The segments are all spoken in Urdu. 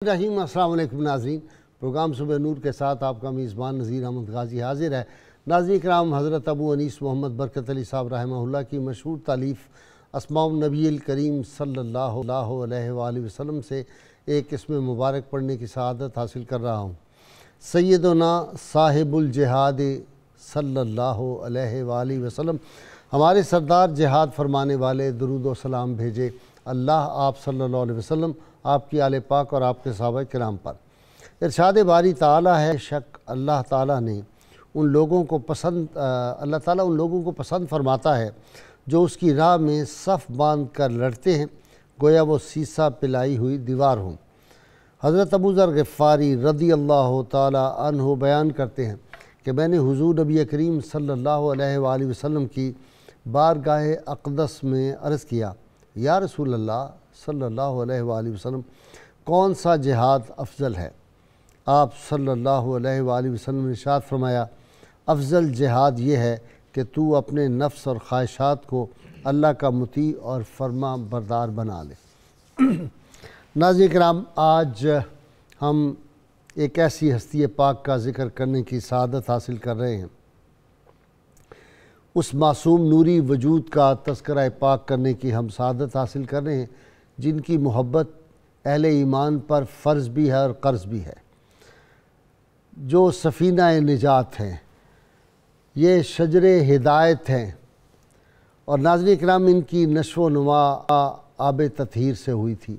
رحیم السلام علیکم ناظرین، پروگرام صبح نور کے ساتھ آپ کا میزبان نذیر احمد غازی حاضر ہے۔ ناظرین کرام، حضرت ابو انیس محمد برکت علی صاحب رحمہ اللہ کی مشہور تالیف اسماء النبی الکریم صلی اللہ علیہ وآلہ وسلم سے ایک اسم مبارک پڑھنے کی سعادت حاصل کر رہا ہوں۔ سیدنا صاحب الجہاد صلی اللہ علیہ وآلہ وسلم، ہمارے سردار جہاد فرمانے والے، درود و سلام بھیجے اللہ آپ صلی اللہ علیہ وسلم، آپ کی آل پاک اور آپ کے صحابہ کرام پر۔ ارشاد باری تعالیٰ ہے، شک اللہ تعالیٰ ان لوگوں کو پسند فرماتا ہے جو اس کی راہ میں صف باندھ کر لڑتے ہیں، گویا وہ سیسہ پلائی ہوئی دیوار ہوں۔ حضرت ابو ذر غفاری رضی اللہ تعالیٰ عنہ بیان کرتے ہیں کہ میں نے حضور نبی کریم صلی اللہ علیہ وآلہ وسلم کی بارگاہ اقدس میں عرض کیا، یا رسول اللہ صلی اللہ علیہ وآلہ وسلم، کون سا جہاد افضل ہے؟ آپ صلی اللہ علیہ وآلہ وسلم نے ارشاد فرمایا، افضل جہاد یہ ہے کہ تو اپنے نفس اور خواہشات کو اللہ کا مطیع اور فرما بردار بنا لے۔ ناظرین کرام، آج ہم ایک ایسی ہستی پاک کا ذکر کرنے کی سعادت حاصل کر رہے ہیں، اس معصوم نوری وجود کا تذکرہ پاک کرنے کی ہم سعادت حاصل کر رہے ہیں، جن کی محبت اہل ایمان پر فرض بھی ہے اور قرض بھی ہے، جو سفینہ نجات ہیں، یہ شجر ہدایت ہیں، اور ناظرین کرام ان کی نشو و نما آب تطہیر سے ہوئی تھی۔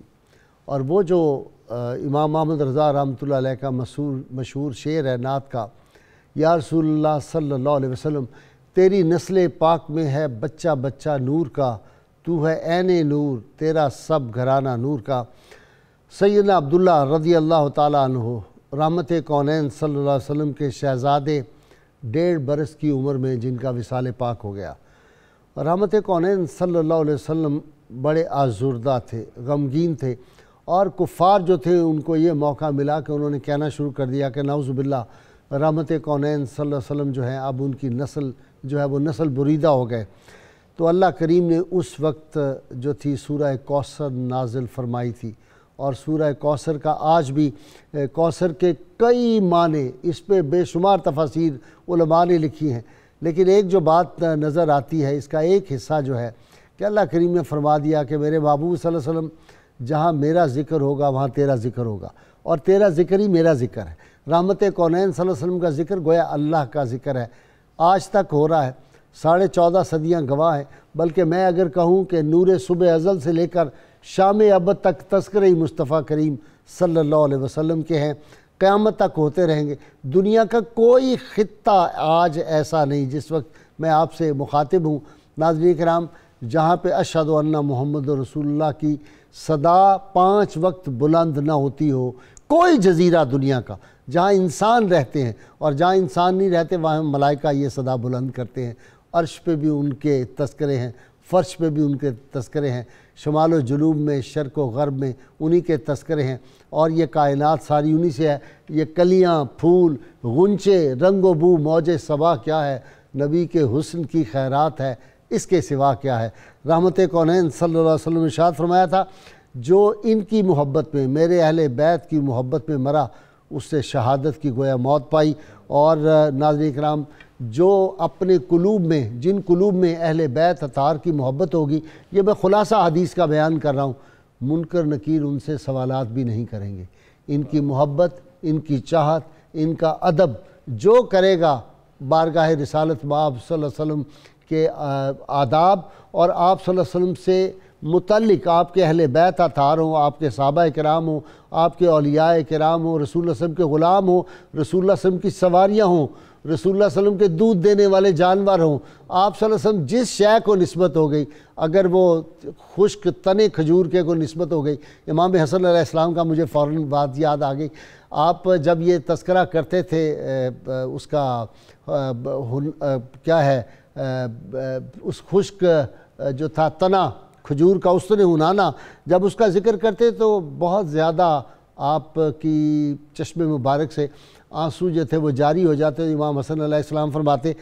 اور وہ جو امام محمد رضا رحمۃ اللہ علیہ کا مشہور شعر ہے نعت کا، یا رسول اللہ صلی اللہ علیہ وسلم، تیری نسل پاک میں ہے بچہ بچہ نور کا، تو ہے عین نور تیرا سب گھرانہ نور کا۔ سیدنا عبداللہ رضی اللہ تعالیٰ عنہ، رحمت کونین صلی اللہ علیہ وسلم کے شہزادے، 1.5 برس کی عمر میں جن کا وصال پاک ہو گیا۔ رحمت کونین صلی اللہ علیہ وسلم بڑے آزردہ تھے، غمگین تھے، اور کفار جو تھے ان کو یہ موقع ملا کہ انہوں نے کہنا شروع کر دیا کہ نعوذ باللہ، رحمت کونین صلی اللہ علیہ وسلم جو ہیں اب ان کی نسل جو ہے وہ نسل بریدہ ہو گئے۔ تو اللہ کریم نے اس وقت جو تھی سورہ کوثر نازل فرمائی تھی، اور سورہ کوثر کا آج بھی کوثر کے کئی معنی، اس پہ بے شمار تفاسیر علماء نے لکھی ہیں، لیکن ایک جو بات نظر آتی ہے، اس کا ایک حصہ جو ہے کہ اللہ کریم نے فرما دیا کہ میرے محبوب صلی اللہ علیہ وسلم، جہاں میرا ذکر ہوگا وہاں تیرا ذکر ہوگا، اور تیرا ذکر ہی میرا ذکر ہے۔ رحمت کونین صلی اللہ علیہ وسلم کا ذکر گویا اللہ کا ذکر ہے، آج تک ہو رہا ہے، 14.5 صدیاں گواہ ہیں، بلکہ میں اگر کہوں کہ نور صبح ازل سے لے کر شام ابد تک تذکرہ مصطفیٰ کریم صلی اللہ علیہ وسلم کے ہیں، قیامت تک ہوتے رہیں گے۔ دنیا کا کوئی خطہ آج ایسا نہیں جس وقت میں آپ سے مخاطب ہوں ناظرین کرام، جہاں پہ اشہد ان محمد رسول اللہ کی صدا 5 وقت بلند نہ ہوتی ہو۔ کوئی جزیرہ دنیا کا جہاں انسان رہتے ہیں، اور جہاں انسان نہیں رہتے وہاں ملائکہ یہ صدا بلند کرتے ہیں۔ عرش پہ بھی ان کے تذکرے ہیں، فرش پہ بھی ان کے تذکرے ہیں، شمال و جنوب میں، شرق و غرب میں انہی کے تذکرے ہیں، اور یہ کائنات ساری انہی سے ہے۔ یہ کلیاں، پھول، غنچے، رنگ و بو، موج صبا کیا ہے، نبی کے حسن کی خیرات ہے، اس کے سوا کیا ہے۔ رحمت کونین صلی اللہ علیہ وسلم نے ارشاد فرمایا تھا، جو ان کی محبت میں، میرے اہل بیت کی محبت میں مرا، اس سے شہادت کی گویا موت پائی۔ اور ناظرین کرام، جو اپنے قلوب میں، جن قلوب میں اہل بیت اطہار کی محبت ہوگی، یہ میں خلاصہ حدیث کا بیان کر رہا ہوں، منکر نکیر ان سے سوالات بھی نہیں کریں گے۔ ان کی محبت، ان کی چاہت، ان کا ادب جو کرے گا، بارگاہ رسالت باب صلی اللہ علیہ وسلم کے آداب اور آپ صلی اللہ علیہ وسلم سے متعلق، آپ کے اہل بیت اطہار ہوں، آپ کے صحابہ کرام ہوں، آپ کے اولیاء کرام ہوں، رسول اللہ صلی اللہ علیہ وسلم کے غلام ہوں، رسول اللہ صلی اللہ علیہ وسلم کی سواریاں ہوں، رسول اللہ صلی اللہ علیہ وسلم کے دودھ دینے والے جانور ہوں، آپ صلی اللہ علیہ وسلم جس شے کو نسبت ہو گئی، اگر وہ خشک تنے کھجور کے کو نسبت ہو گئی، امام حسن علیہ السلام کا مجھے فوراً بات یاد آ گئی۔ آپ جب یہ تذکرہ کرتے تھے اس کا کیا ہے، اس خشک جو تھا تنا کھجور کا، اس نے ہنانا، جب اس کا ذکر کرتے تو بہت زیادہ آپ کی چشم مبارک سے آنسو جو تھے وہ جاری ہو جاتے۔ امام حسن علیہ السلام فرماتے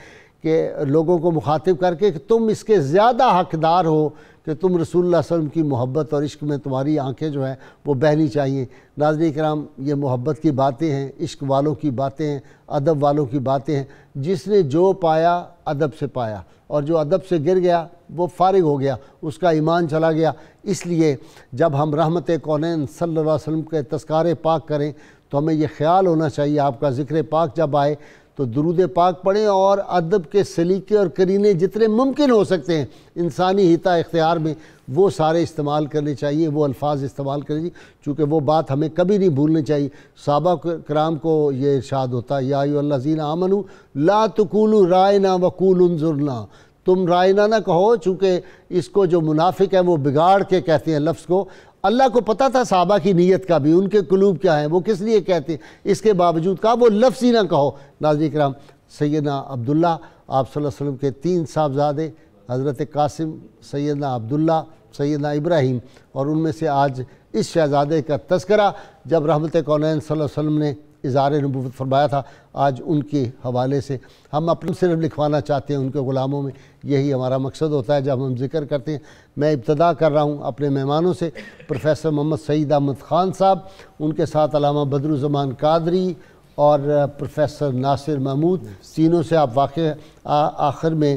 کہ لوگوں کو مخاطب کر کے کہ تم اس کے زیادہ حقدار ہو کہ تم رسول اللہ صلی اللہ علیہ وسلم کی محبت اور عشق میں تمہاری آنکھیں جو ہیں وہ بہنی چاہیے۔ ناظرین کرام، یہ محبت کی باتیں ہیں، عشق والوں کی باتیں ہیں، ادب والوں کی باتیں ہیں۔ جس نے جو پایا ادب سے پایا، اور جو ادب سے گر گیا وہ فارغ ہو گیا، اس کا ایمان چلا گیا۔ اس لیے جب ہم رحمت کونین صلی اللہ علیہ وسلم کے تذکارے پاک کریں تو ہمیں یہ خیال ہونا چاہیے، آپ کا ذکر پاک جب آئے تو درود پاک پڑھیں، اور ادب کے سلیقے اور قرینے جتنے ممکن ہو سکتے ہیں انسانی حتا اختیار میں وہ سارے استعمال کرنے چاہیے، وہ الفاظ استعمال کرنے چاہیے، چونکہ وہ بات ہمیں کبھی نہیں بھولنی چاہیے۔ صحابہ کرام کو یہ ارشاد ہوتا ہے، یا ایھا الذین آمنوا لا تقولوا رائنا وقولوا انظرنا، تم رائنا نہ کہو، چونکہ اس کو جو منافق ہیں وہ بگاڑ کے کہتے ہیں لفظ کو۔ اللہ کو پتہ تھا صحابہ کی نیت کا بھی، ان کے قلوب کیا ہیں، وہ کس لیے کہتے ہیں، اس کے باوجود کہا وہ لفظ ہی نہ کہو۔ ناظرین کرام، سیدنا عبداللہ، آپ صلی اللہ علیہ وسلم کے 3 صاحبزادے، حضرت قاسم، سیدنا عبداللہ، سیدنا ابراہیم، اور ان میں سے آج اس شہزادے کا تذکرہ جب رحمت کونین صلی اللہ علیہ وسلم نے اظہار نبوت فرمایا تھا، آج ان کے حوالے سے ہم اپنے صرف لکھوانا چاہتے ہیں ان کے غلاموں میں، یہی ہمارا مقصد ہوتا ہے جب ہم ذکر کرتے ہیں۔ میں ابتدا کر رہا ہوں اپنے مہمانوں سے، پروفیسر محمد سعید احمد خان صاحب، ان کے ساتھ علامہ بدرالزمان قادری اور پروفیسر ناصر محمود، تینوں سے آپ واقع، آخر میں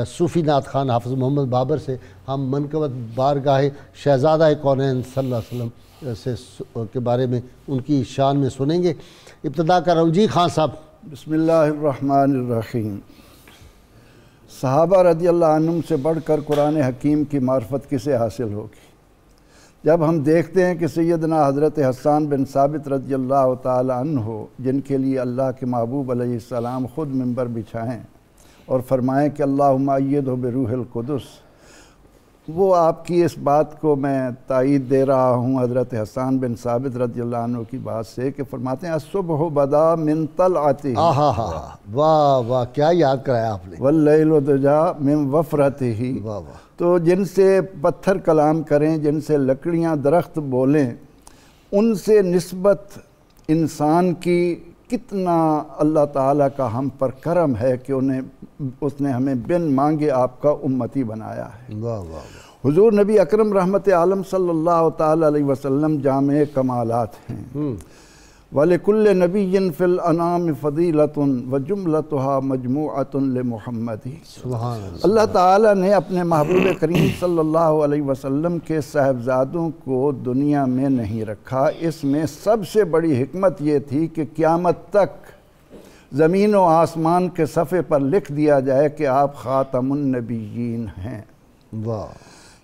صوفی نعت خان حافظ محمد بابر سے ہم منقبت بارگاہ شہزادہ کونین صلی اللہ علیہ وسلم کے بارے میں ان کی شان میں سنیں گے۔ ابتدا کر رہا ہوں، جی خان صاحب۔ بسم اللہ الرحمن الرحیم۔ صحابہ رضی اللہ عنہم سے بڑھ کر قرآن حکیم کی معرفت کسے حاصل ہوگی؟ جب ہم دیکھتے ہیں کہ سیدنا حضرت حسان بن ثابت رضی اللہ تعالی عنہ، جن کے لیے اللہ کے محبوب علیہ السلام خود منبر بچھائیں اور فرمائیں کہ اللہم ایدہ بروح القدس، وہ آپ کی اس بات کو میں تائید دے رہا ہوں حضرت حسان بن ثابت رضی اللہ عنہ کی بات سے، کہ فرماتے ہیں الصبح بدا من طلعتہ، واہ واہ، کیا یاد کرایا آپ نے، واللیل دجا من وفرتہ، واہ واہ۔ تو جن سے پتھر کلام کریں، جن سے لکڑیاں درخت بولیں، ان سے نسبت انسان کی کتنا اللہ تعالیٰ کا ہم پر کرم ہے کہ اس نے ہمیں بن مانگے آپ کا امتی بنایا ہے۔ واہ واہ۔ حضور نبی اکرم رحمت عالم صلی اللہ تعالیٰ علیہ وسلم جامع کمالات ہیں۔ وَلِكُلِّ نَبِيٍّ فِي الْأَنَامِ فَضِيلَةٌ وَجُمْلَتُهَا مَجْمُوعَةٌ لِمُحَمَّدِ۔ سبحان اللہ۔ اللہ تعالیٰ نے اپنے محبوب کریم صلی اللہ علیہ وسلم کے صاحبزادوں کو دنیا میں نہیں رکھا، اس میں سب سے بڑی حکمت یہ تھی کہ قیامت تک زمین و آسمان کے صفحے پر لکھ دیا جائے کہ آپ خاتم النبیین ہیں۔ واہ۔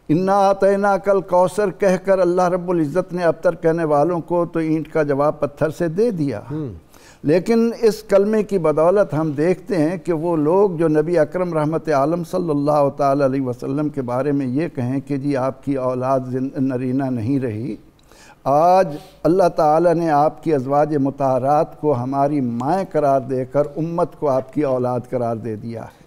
اِنَّا آتَيْنَاكَ الْكَوْثَرَ کہہ کر اللہ رب العزت نے ابتر کہنے والوں کو تو اینٹ کا جواب پتھر سے دے دیا، لیکن اس کلمے کی بدولت ہم دیکھتے ہیں کہ وہ لوگ جو نبی اکرم رحمت عالم صلی اللہ تعالیٰ علیہ وسلم کے بارے میں یہ کہیں کہ جی آپ کی اولاد نرینہ نہیں رہی، آج اللہ تعالیٰ نے آپ کی ازواج مطہرات کو ہماری مائیں قرار دے کر امت کو آپ کی اولاد قرار دے دیا ہے۔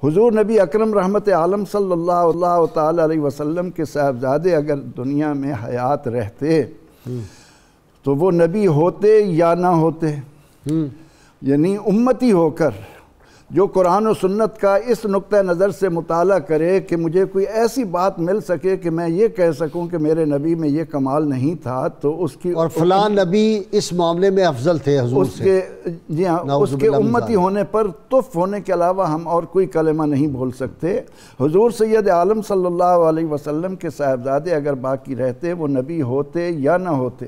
حضور نبی اکرم رحمت عالم صلی اللہ تعالیٰ علیہ وسلم کے صاحبزادے اگر دنیا میں حیات رہتے تو وہ نبی ہوتے یا نہ ہوتے، یعنی امتی ہو کر جو قرآن و سنت کا اس نقطہ نظر سے مطالعہ کرے کہ مجھے کوئی ایسی بات مل سکے کہ میں یہ کہہ سکوں کہ میرے نبی میں یہ کمال نہیں تھا، تو اس کی اور فلاں نبی اس معاملے میں افضل تھے حضور سے، جی ہاں، اس کے امتی ہونے پر تف ہونے کے علاوہ ہم اور کوئی کلمہ نہیں بول سکتے۔ حضور سید عالم صلی اللہ علیہ وسلم کے صاحبزادے اگر باقی رہتے، وہ نبی ہوتے یا نہ ہوتے،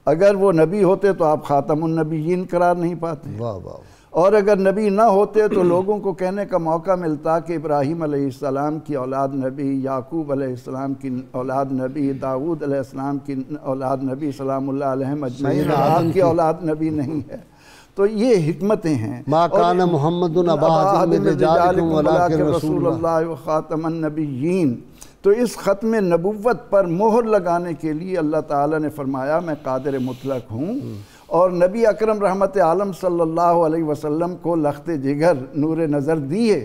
اگر وہ نبی ہوتے تو آپ خاتم النبیین قرار نہیں پاتے، واہ واہ، اور اگر نبی نہ ہوتے تو لوگوں کو کہنے کا موقع ملتا کہ ابراہیم علیہ السلام کی اولاد نبی، یعقوب علیہ السلام کی اولاد نبی، داؤد علیہ السلام کی اولاد نبی سلام اللہ علیہم اجمعین، آپ کی اولاد نبی نہیں ہے۔ تو یہ حکمتیں ہیں۔ ما کان محمد ابا احد من رجالکم ولکن رسول اللہ وخاتم النبیین۔ تو اس ختم نبوت پر مہر لگانے کے لیے اللہ تعالیٰ نے فرمایا میں قادر مطلق ہوں، اور نبی اکرم رحمت عالم صلی اللہ علیہ وسلم کو لخت جگر نور نظر دیے،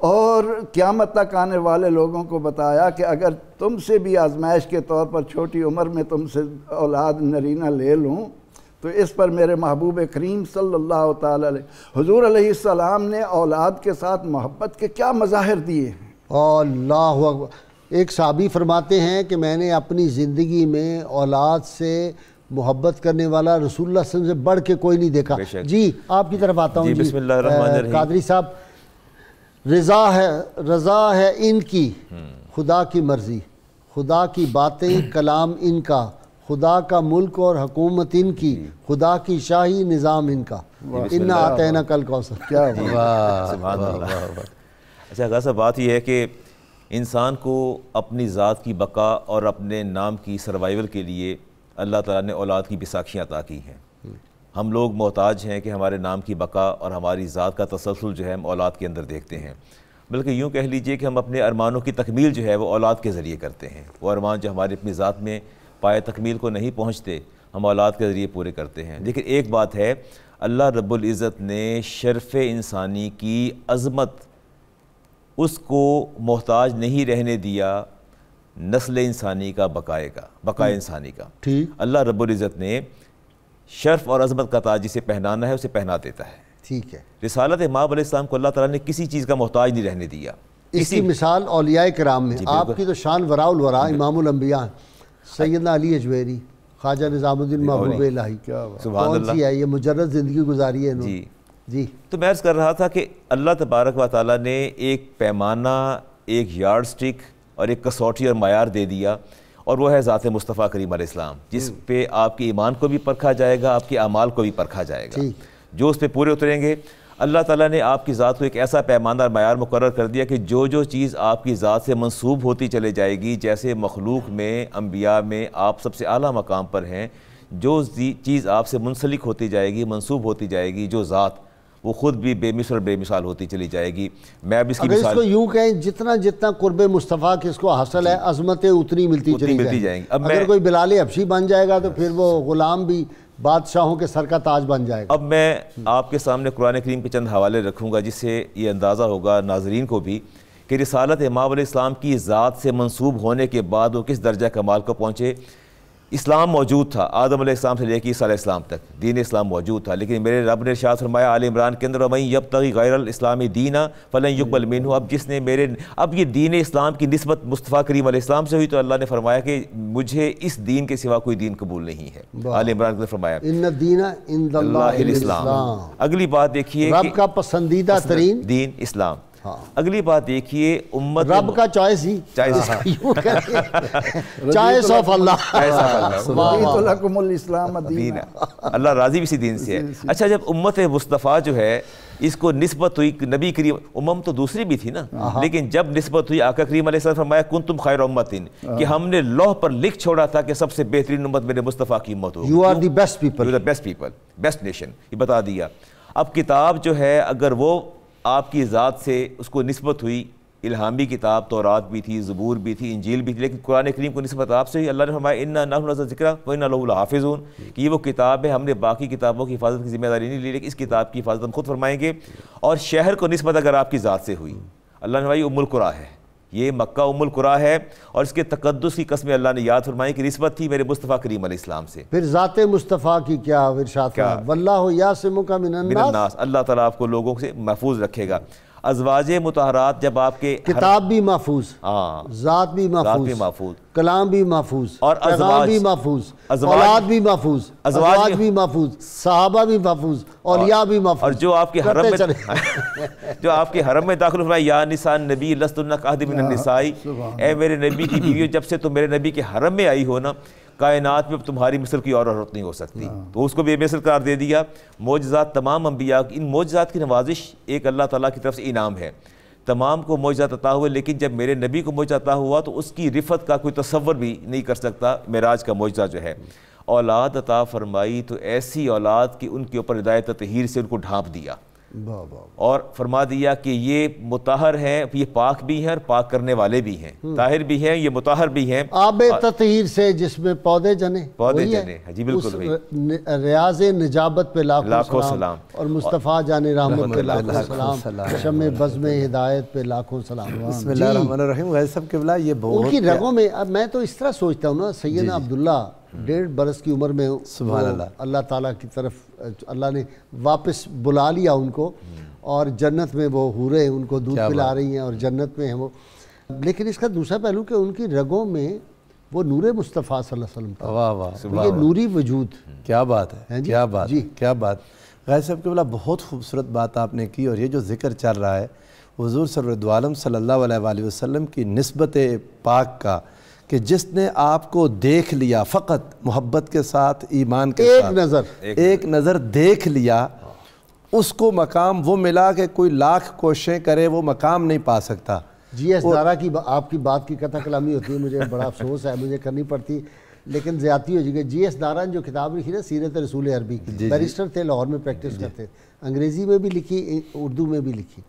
اور قیامت تک آنے والے لوگوں کو بتایا کہ اگر تم سے بھی آزمائش کے طور پر چھوٹی عمر میں تم سے اولاد نرینہ لے لوں تو اس پر میرے محبوب کریم صلی اللہ تعالی علیہ حضور علیہ السلام نے اولاد کے ساتھ محبت کے کیا مظاہر دیے ہیں۔ اللہ اکبر۔ ایک صحابی فرماتے ہیں کہ میں نے اپنی زندگی میں اولاد سے محبت کرنے والا رسول اللہ صلی اللہ علیہ وسلم سے بڑھ کے کوئی نہیں دیکھا۔ جی آپ کی طرف آتا ہوں۔ جی بسم اللہ الرحمن الرحیم۔ قادری صاحب، رضا ہے ان کی خدا کی مرضی، خدا کی باتیں کلام ان کا، خدا کا ملک اور حکومت ان کی، خدا کی شاہی نظام ان کا، انا اعطیناک الکوثر۔ کیا سبحان اللہ۔ اچھا غازی صاحب، بات یہ ہے کہ انسان کو اپنی ذات کی بقا اور اپنے نام کی سروائیول کے لیے اللہ تعالیٰ نے اولاد کی بیساکھیاں عطا کی ہیں۔ ہم لوگ محتاج ہیں کہ ہمارے نام کی بقا اور ہماری ذات کا تسلسل جو ہے ہم اولاد کے اندر دیکھتے ہیں، بلکہ یوں کہہ لیجئے کہ ہم اپنے ارمانوں کی تکمیل جو ہے وہ اولاد کے ذریعے کرتے ہیں۔ وہ ارمان جو ہماری اپنی ذات میں پائے تکمیل کو نہیں پہنچتے، ہم اولاد کے ذریعے پورے کرتے ہیں۔ لیکن ایک بات ہے، اللہ رب العزت نے شرف انسانی کی عظمت اس کو محتاج نہیں رہنے دیا نسل انسانی کا بقائے انسانی کا۔ ٹھیک، اللہ رب العزت نے شرف اور عظمت کا تاج جسے پہنانا ہے اسے پہنا دیتا ہے۔ ٹھیک ہے۔ رسالت امام علیہ السلام کو اللہ تعالیٰ نے کسی چیز کا محتاج نہیں رہنے دیا۔ اس کی مثال اولیاء کرام میں، جی آپ کی تو شان وراء الورا امام الانبیاء سیدنا علی اجویری، خواجہ نظام الدین محبوب الہی، سبحان کون اللہ۔ سی ہے یہ مجرد زندگی گزاری ہے انہوں نے۔ جی تو میں عرض کر رہا تھا کہ اللہ تبارک و تعالیٰ نے ایک پیمانہ، ایک یارڈ سٹک اور ایک کسوٹی اور معیار دے دیا، اور وہ ہے ذات مصطفیٰ کریم علیہ السلام، جس پہ آپ کے ایمان کو بھی پرکھا جائے گا، آپ کے اعمال کو بھی پرکھا جائے گا۔ جو اس پہ پورے اتریں گے، اللہ تعالیٰ نے آپ کی ذات کو ایک ایسا پیمانہ اور معیار مقرر کر دیا کہ جو چیز آپ کی ذات سے منسوب ہوتی چلے جائے گی، جیسے مخلوق میں، انبیاء میں آپ سب سے اعلیٰ مقام پر ہیں، جو چیز آپ سے منسلک ہوتی جائے گی، منسوب ہوتی جائے گی، جو ذات، وہ خود بھی بے مثال ہوتی چلی جائے گی۔ میں اب اس کی اگر اس مثال کو یوں کہیں، جتنا قرب مصطفیٰ کی اس کو حاصل ہے، عظمتیں اتنی ملتی چلی جائیں گی۔ اگر کوئی بلال حبشی بن جائے گا تو پھر وہ غلام بھی بادشاہوں کے سر کا تاج بن جائے گا۔ اب میں آپ کے سامنے قرآن کریم کے چند حوالے رکھوں گا جس سے یہ اندازہ ہوگا ناظرین کو بھی کہ رسالت امام علیہ السلام کی ذات سے منسوب ہونے کے بعد وہ کس درجہ کمال کو پہنچے۔ اسلام موجود تھا، آدم علیہ السلام سے لے کے عیسیٰ علیہ السلام تک دین اسلام موجود تھا، لیکن میرے رب نے ارشاد فرمایا آل عمران کے اندر وَمَن يَبْتَغِ غَيْرَ الْإِسْلَامِ دِينًا فَلَن يُقْبَلَ مِنْهُ۔ اب جس نے اب یہ دین اسلام کی نسبت مصطفیٰ کریم علیہ السلام سے ہوئی تو اللہ نے فرمایا کہ مجھے اس دین کے سوا کوئی دین قبول نہیں ہے۔ آل عمران کے اندر فرمایا ان الدین عند اللہ الاسلام۔ اگلی بات دیکھیے، رب کا پسندیدہ ترین دین اسلام۔ اگلی بات دیکھیے، امت رب کا چوائس ہی، چوائس آف اللہ، لکم الاسلام دین، اللہ راضی بھی اسی دین سے ہے۔ اچھا، جب امت مصطفیٰ جو ہے اس کو نسبت ہوئی نبی کریم، امم تو دوسری بھی تھی نا، لیکن جب نسبت ہوئی آقا کریم علیہ السلام فرمایا کنتم خیر امتن، کہ ہم نے لوح پر لکھ چھوڑا تھا کہ سب سے بہترین امت میرے مصطفیٰ کی امت ہوگی، you are the best people, you are the best people, best nation, یہ بتا دیا۔ اب کتاب جو ہے اگر وہ آپ کی ذات سے اس کو نسبت ہوئی، الہامی کتاب تورات بھی تھی، زبور بھی تھی، انجیل بھی تھی، لیکن قرآن کریم کو نسبت آپ سے ہوئی۔ اللہ نے فرمایا انا نحن نزلنا الذکر وانا لہ لحافظون، کہ یہ وہ کتاب ہے، ہم نے باقی کتابوں کی حفاظت کی ذمہ داری نہیں لی، لیکن اس کتاب کی حفاظت ہم خود فرمائیں گے۔ اور شہر کو نسبت اگر آپ کی ذات سے ہوئی، اللہ نے فرمایا ام القریٰ ہے، یہ مکہ ام القریٰ ہے، اور اس کے تقدس کی قسمیں اللہ نے یاد فرمائی کہ نسبت تھی میرے مصطفیٰ کریم علیہ السلام سے۔ پھر ذات مصطفیٰ کی کیا ارشاد ہے، واللہ یعصمک من الناس، اللہ تعالیٰ آپ کو لوگوں سے محفوظ رکھے گا۔ ازواج مطہرات جب آپ کے کتاب بھی محفوظ، ذات بھی محفوظ، کلام بھی محفوظ، اور پیغام بھی محفوظ، اولاد بھی محفوظ، ازواج بھی محفوظ، صحابہ بھی محفوظ، اولیاء بھی محفوظ، اور جو آپ کے حرم میں داخل ہوئے، یا نساء النبی لستن کاحد من النساء، اے میرے نبی کی بیویوں، جب سے تم میرے نبی کے حرم میں آئی ہو نا، کائنات میں تمہاری مثل کی اور عورت نہیں ہو سکتی، تو اس کو بھی مثل قرار دے دیا۔ معجزات تمام انبیاء، ان معجزات کی نوازش ایک اللہ تعالیٰ کی طرف سے انعام ہے، تمام کو معجزات عطا ہوئے، لیکن جب میرے نبی کو معجزہ عطا ہوا تو اس کی رفت کا کوئی تصور بھی نہیں کر سکتا۔ معراج کا معجزہ جو ہے، اولاد عطا فرمائی تو ایسی اولاد کی ان کے اوپر ہدایت تطہیر سے ان کو ڈھانپ دیا، اور فرما دیا کہ یہ مطہر ہیں، یہ پاک بھی ہیں اور پاک کرنے والے بھی ہیں، طاہر بھی ہیں، یہ مطہر بھی ہیں۔ آب تطہیر سے جس میں پودے جنے، جی بالکل، ریاض نجابت پہ لاکھوں سلام، اور مصطفیٰ جان رحمت پہ لاکھوں سلام، شمع بزم ہدایت پہ لاکھوں سلام۔ بسم اللہ الرحمن الرحیم۔ غازی صاحب قبلہ، یہ ان کی رگوں میں، اب میں تو اس طرح سوچتا ہوں نا، سیدنا عبداللہ 1.5 برس کی عمر میں سبحان اللہ اللہ تعالیٰ کی طرف اللہ نے واپس بلا لیا ان کو، اور جنت میں وہ حوریں ان کو دودھ پلا رہی ہیں اور جنت میں ہیں وہ. لیکن اس کا دوسرا پہلو کہ ان کی رگوں میں وہ نور مصطفیٰ صلی اللہ علیہ وسلم تھا. واہ واہ، یہ نوری وجود. کیا بات ہے، کیا بات، کیا بات. غازی صاحب قبلہ بہت خوبصورت بات آپ نے کی، اور یہ جو ذکر چل رہا ہے حضور سرورد عالم صلی اللہ علیہ وآلہ وسلم کی نسبت پاک کا، کہ جس نے آپ کو دیکھ لیا فقط محبت کے ساتھ، ایمان کے ساتھ، ایک نظر دیکھ لیا، اس کو مقام وہ ملا کہ کوئی لاکھ کوششیں کرے وہ مقام نہیں پا سکتا. جی ایس دارا کی آپ کی بات کی قطع کلامی ہوتی ہے، مجھے بڑا افسوس ہے، مجھے کرنی پڑتی، لیکن زیادتی ہو جائے گی. جی ایس دارا نے جو کتاب لکھی نا سیرت رسول عربی، بیرسٹر تھے، لاہور میں پریکٹس کرتے، انگریزی میں بھی لکھی، اردو میں بھی لکھی.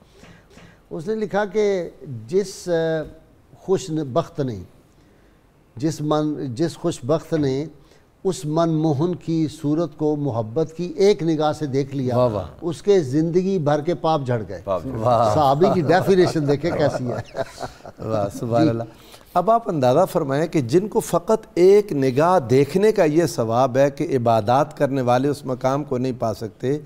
اس نے لکھا کہ جس خوش بخت نے جس خوش بخت نے اس من موہن کی صورت کو محبت کی ایک نگاہ سے دیکھ لیا، اس کے زندگی بھر کے پاپ جھڑ گئے. صحابی کی ڈیفینیشن دیکھیں کیسی ہے. واہ سبحان اللہ. اب آپ اندازہ فرمائیں کہ جن کو فقط ایک نگاہ دیکھنے کا یہ ثواب ہے کہ عبادات کرنے والے اس مقام کو نہیں پا سکتے،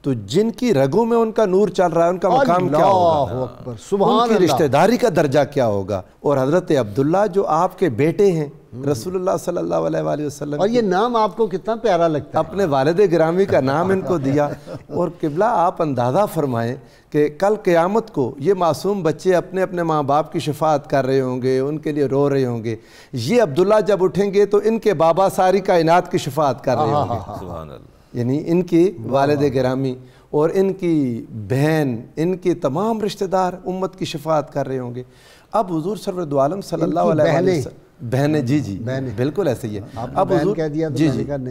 تو جن کی رگوں میں ان کا نور چل رہا ہے ان کا مقام کیا ہوگا، ان کی رشتہ داری کا درجہ کیا ہوگا. اور حضرت عبداللہ جو آپ کے بیٹے ہیں رسول اللہ صلی اللہ علیہ وآلہ وسلم، اور یہ نام آپ کو کتنا پیارا لگتا ہے، اپنے والد گرامی کا نام ان کو دیا. اور قبلہ آپ اندازہ فرمائیں کہ کل قیامت کو یہ معصوم بچے اپنے اپنے ماں باپ کی شفاعت کر رہے ہوں گے، ان کے لیے رو رہے ہوں گے. یہ عبداللہ جب اٹھیں گے تو ان کے بابا ساری کائنات کی شفاعت کر رہے ہوں گے. سبحان اللہ. یعنی ان کی والد گرامی اور ان کی بہن، ان کے تمام رشتہ دار امت کی شفاعت کر رہے ہوں گے. اب حضور سرورد عالم صلی اللہ علیہ وسلم بہنیں، جی بالکل ایسے ہی ہے. اب حضور جی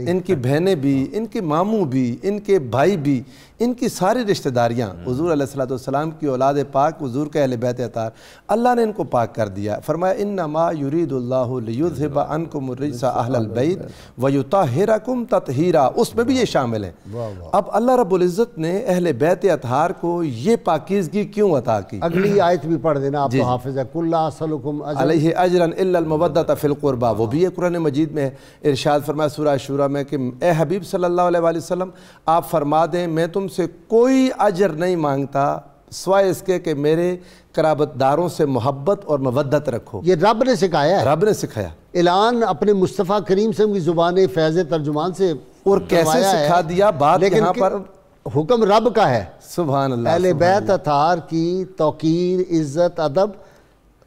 ان کی بہنیں بھی، ان کے ماموں بھی، ان کے بھائی بھی، ان کی ساری رشتہ داریاں حضور علیہ السلام کی اولاد پاک، حضور کے اہل بیت اطہار، اللہ نے ان کو پاک کر دیا. فرمایا انما یرید اللہ لیذھب عنکم الرجس اہل البیت ویطہرکم تطہیرا، اس میں بھی یہ شامل ہے. اب اللہ رب العزت نے اہل بیت اطہار کو یہ پاکیزگی کیوں عطا کی؟ اگلی آیت بھی پڑھ دینا، آپ تو حافظ ہے. قل لا اسألکم علیہ اجرا الا المودۃ فی القربى، وہ بھی قرآن مجید میں ارشاد فرمایا سورہ شورى میں کہ اے حبیب صلی اللہ علیہ وآلہ وسلم آپ فرما دیں میں تم سے کوئی اجر نہیں مانگتا سوائے اس کے کہ میرے قرابت داروں سے محبت اور مودت رکھو. یہ رب نے سکھایا ہے، رب نے سکھایا. اعلان اپنے مصطفیٰ کریم سے، ان کی زبان فیض ترجمان سے. اور کیسے سکھا دیا بات یہاں پر حکم رب کا ہے. سبحان اللہ. اہل بیت اطہار کی توقیر، عزت، ادب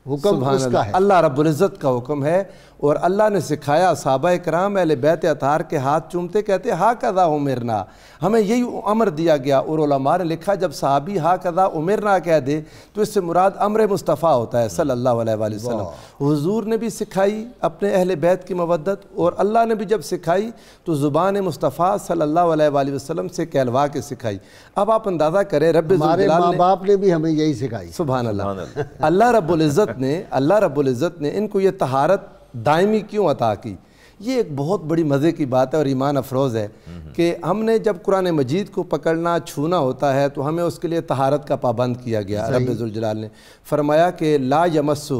حکم اس کا ہے، اللہ رب العزت کا حکم ہے. اور اللہ نے سکھایا صحابہ کرام اہل بیت اطہار کے ہاتھ چومتے کہتے ہاکذا امرنا، ہمیں یہی امر دیا گیا. اور علماء نے لکھا جب صحابی ہاکذا امرنا کہہ دے تو اس سے مراد امر مصطفیٰ ہوتا ہے صلی اللہ علیہ وآلہ وسلم. حضور نے بھی سکھائی اپنے اہل بیت کی مودت، اور اللہ نے بھی جب سکھائی تو زبان مصطفیٰ صلی اللہ علیہ وآلہ وسلم سے کہلوا کے سکھائی. اب آپ اندازہ کریں رب ہمارے ماں باپ نے بھی ہمیں یہی سکھائی. سبحان اللہ. اللہ رب العزت نے ان کو یہ طہارت دائمی کیوں عطا کی؟ یہ ایک بہت بڑی مزے کی بات ہے اور ایمان افروز ہے کہ ہم نے جب قرآن مجید کو پکڑنا چھونا ہوتا ہے تو ہمیں اس کے لیے طہارت کا پابند کیا گیا. رب ذوالجلال نے فرمایا کہ لا یمسہ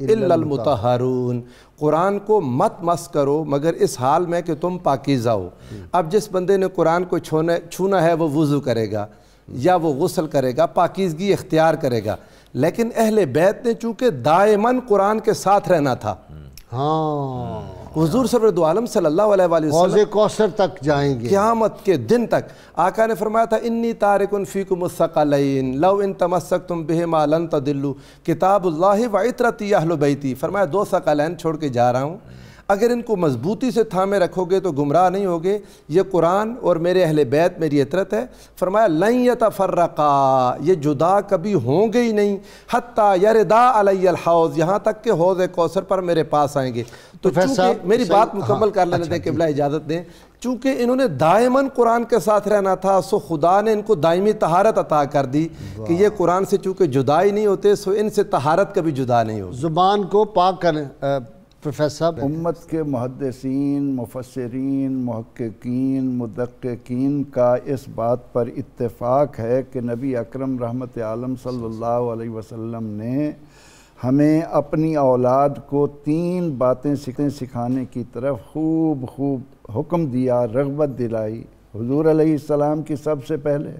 الا المطہرون، قرآن کو مت مس کرو مگر اس حال میں کہ تم پاکیزہ ہو. اب جس بندے نے قرآن کو چھونا ہے وہ وضو کرے گا یا وہ غسل کرے گا، پاکیزگی اختیار کرے گا. لیکن اہل بیت نے چونکہ دائماً قرآن کے ساتھ رہنا تھا، حضور سرورد عالم صلی اللہ علیہ وآلہ حوض کوثر تک جائیں گے قیامت کے دن تک. آقا نے فرمایا تھا انی تارک فیکم الثقلین لو ان تمسکتم بہما لن تضلوا کتاب اللہ وعطرتی اہل بیتی. فرمایا 2 ثقلین چھوڑ کے جا رہا ہوں، اگر ان کو مضبوطی سے تھامے رکھو گے تو گمراہ نہیں ہوگے. یہ قرآن اور میرے اہل بیت میری عطرت ہے. فرمایا لن یتفرقا، یہ جدا کبھی ہوں گے ہی نہیں، حتی یردا علی الحوض، یہاں تک کہ حوض کوثر پر میرے پاس آئیں گے. تو چونکہ میری بات مکمل کر لینے دیں قبلہ اجازت دیں، چونکہ انہوں نے دائماً قرآن کے ساتھ رہنا تھا سو خدا نے ان کو دائمی طہارت عطا کر دی کہ یہ قرآن سے چونکہ جدا ہی نہیں ہوتے سو ان سے طہارت کبھی جدا نہیں ہوگی. زبان کو پاک کریں. پروفیسر امت کے محدثین، مفسرین، محققین، مدققین کا اس بات پر اتفاق ہے کہ نبی اکرم رحمت عالم صلی اللہ علیہ وسلم نے ہمیں اپنی اولاد کو 3 باتیں سکھانے کی طرف خوب حکم دیا، رغبت دلائی۔ حضور علیہ السلام کی سب سے پہلے،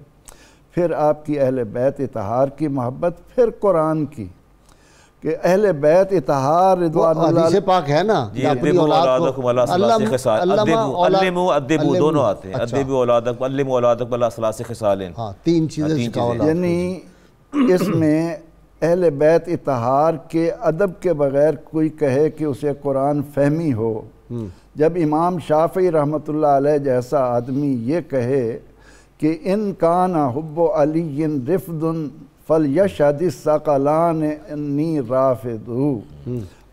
پھر آپ کی اہل بیت اطہار کی محبت، پھر قرآن کی، کہ اہل بیت اطہار رضوان اللہ حدیث پاک ہے نا، ادبوا اولادکم علی ثلاث خصال، ادبوا دونوں آتے ہیں، ادبوا اولادکم، علموا اولادکم علی ثلاث خصال، ہاں 3 چیزیں سکھاؤ اولاد کو۔ یعنی اس میں اہل بیت اطہار کے ادب کے بغیر کوئی کہے کہ اسے قرآن فہمی ہو، جب امام شافعی رحمۃ اللہ علیہ جیسا آدمی یہ کہے کہ ان کان حب علی رفد فلیشہد الثقلان انی رافض،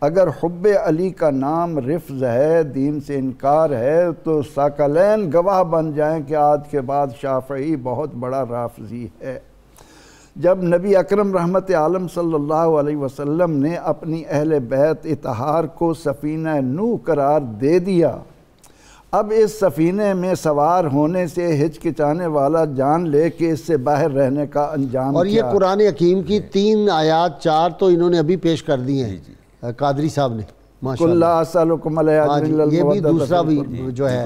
اگر حب علی کا نام رفض ہے، دین سے انکار ہے، تو ثقلین گواہ بن جائیں کہ آج کے بعد شافعی بہت بڑا رافضی ہے۔ جب نبی اکرم رحمت عالم صلی اللہ علیہ وسلم نے اپنی اہل بیت اطہار کو سفینہ نوح قرار دے دیا، اب اس سفینے میں سوار ہونے سے ہچکچانے والا جان لے کہ اس سے باہر رہنے کا انجام اور یہ قرآن حکیم کی 3 آیات 4 تو انہوں نے ابھی پیش کر دی ہیں قادری صاحب نے، قُلْ لَا أَسْأَلُكُمْ عَلَيْهِ أَجْرًا إِلَّا یہ بھی دوسرا بھی جو ہے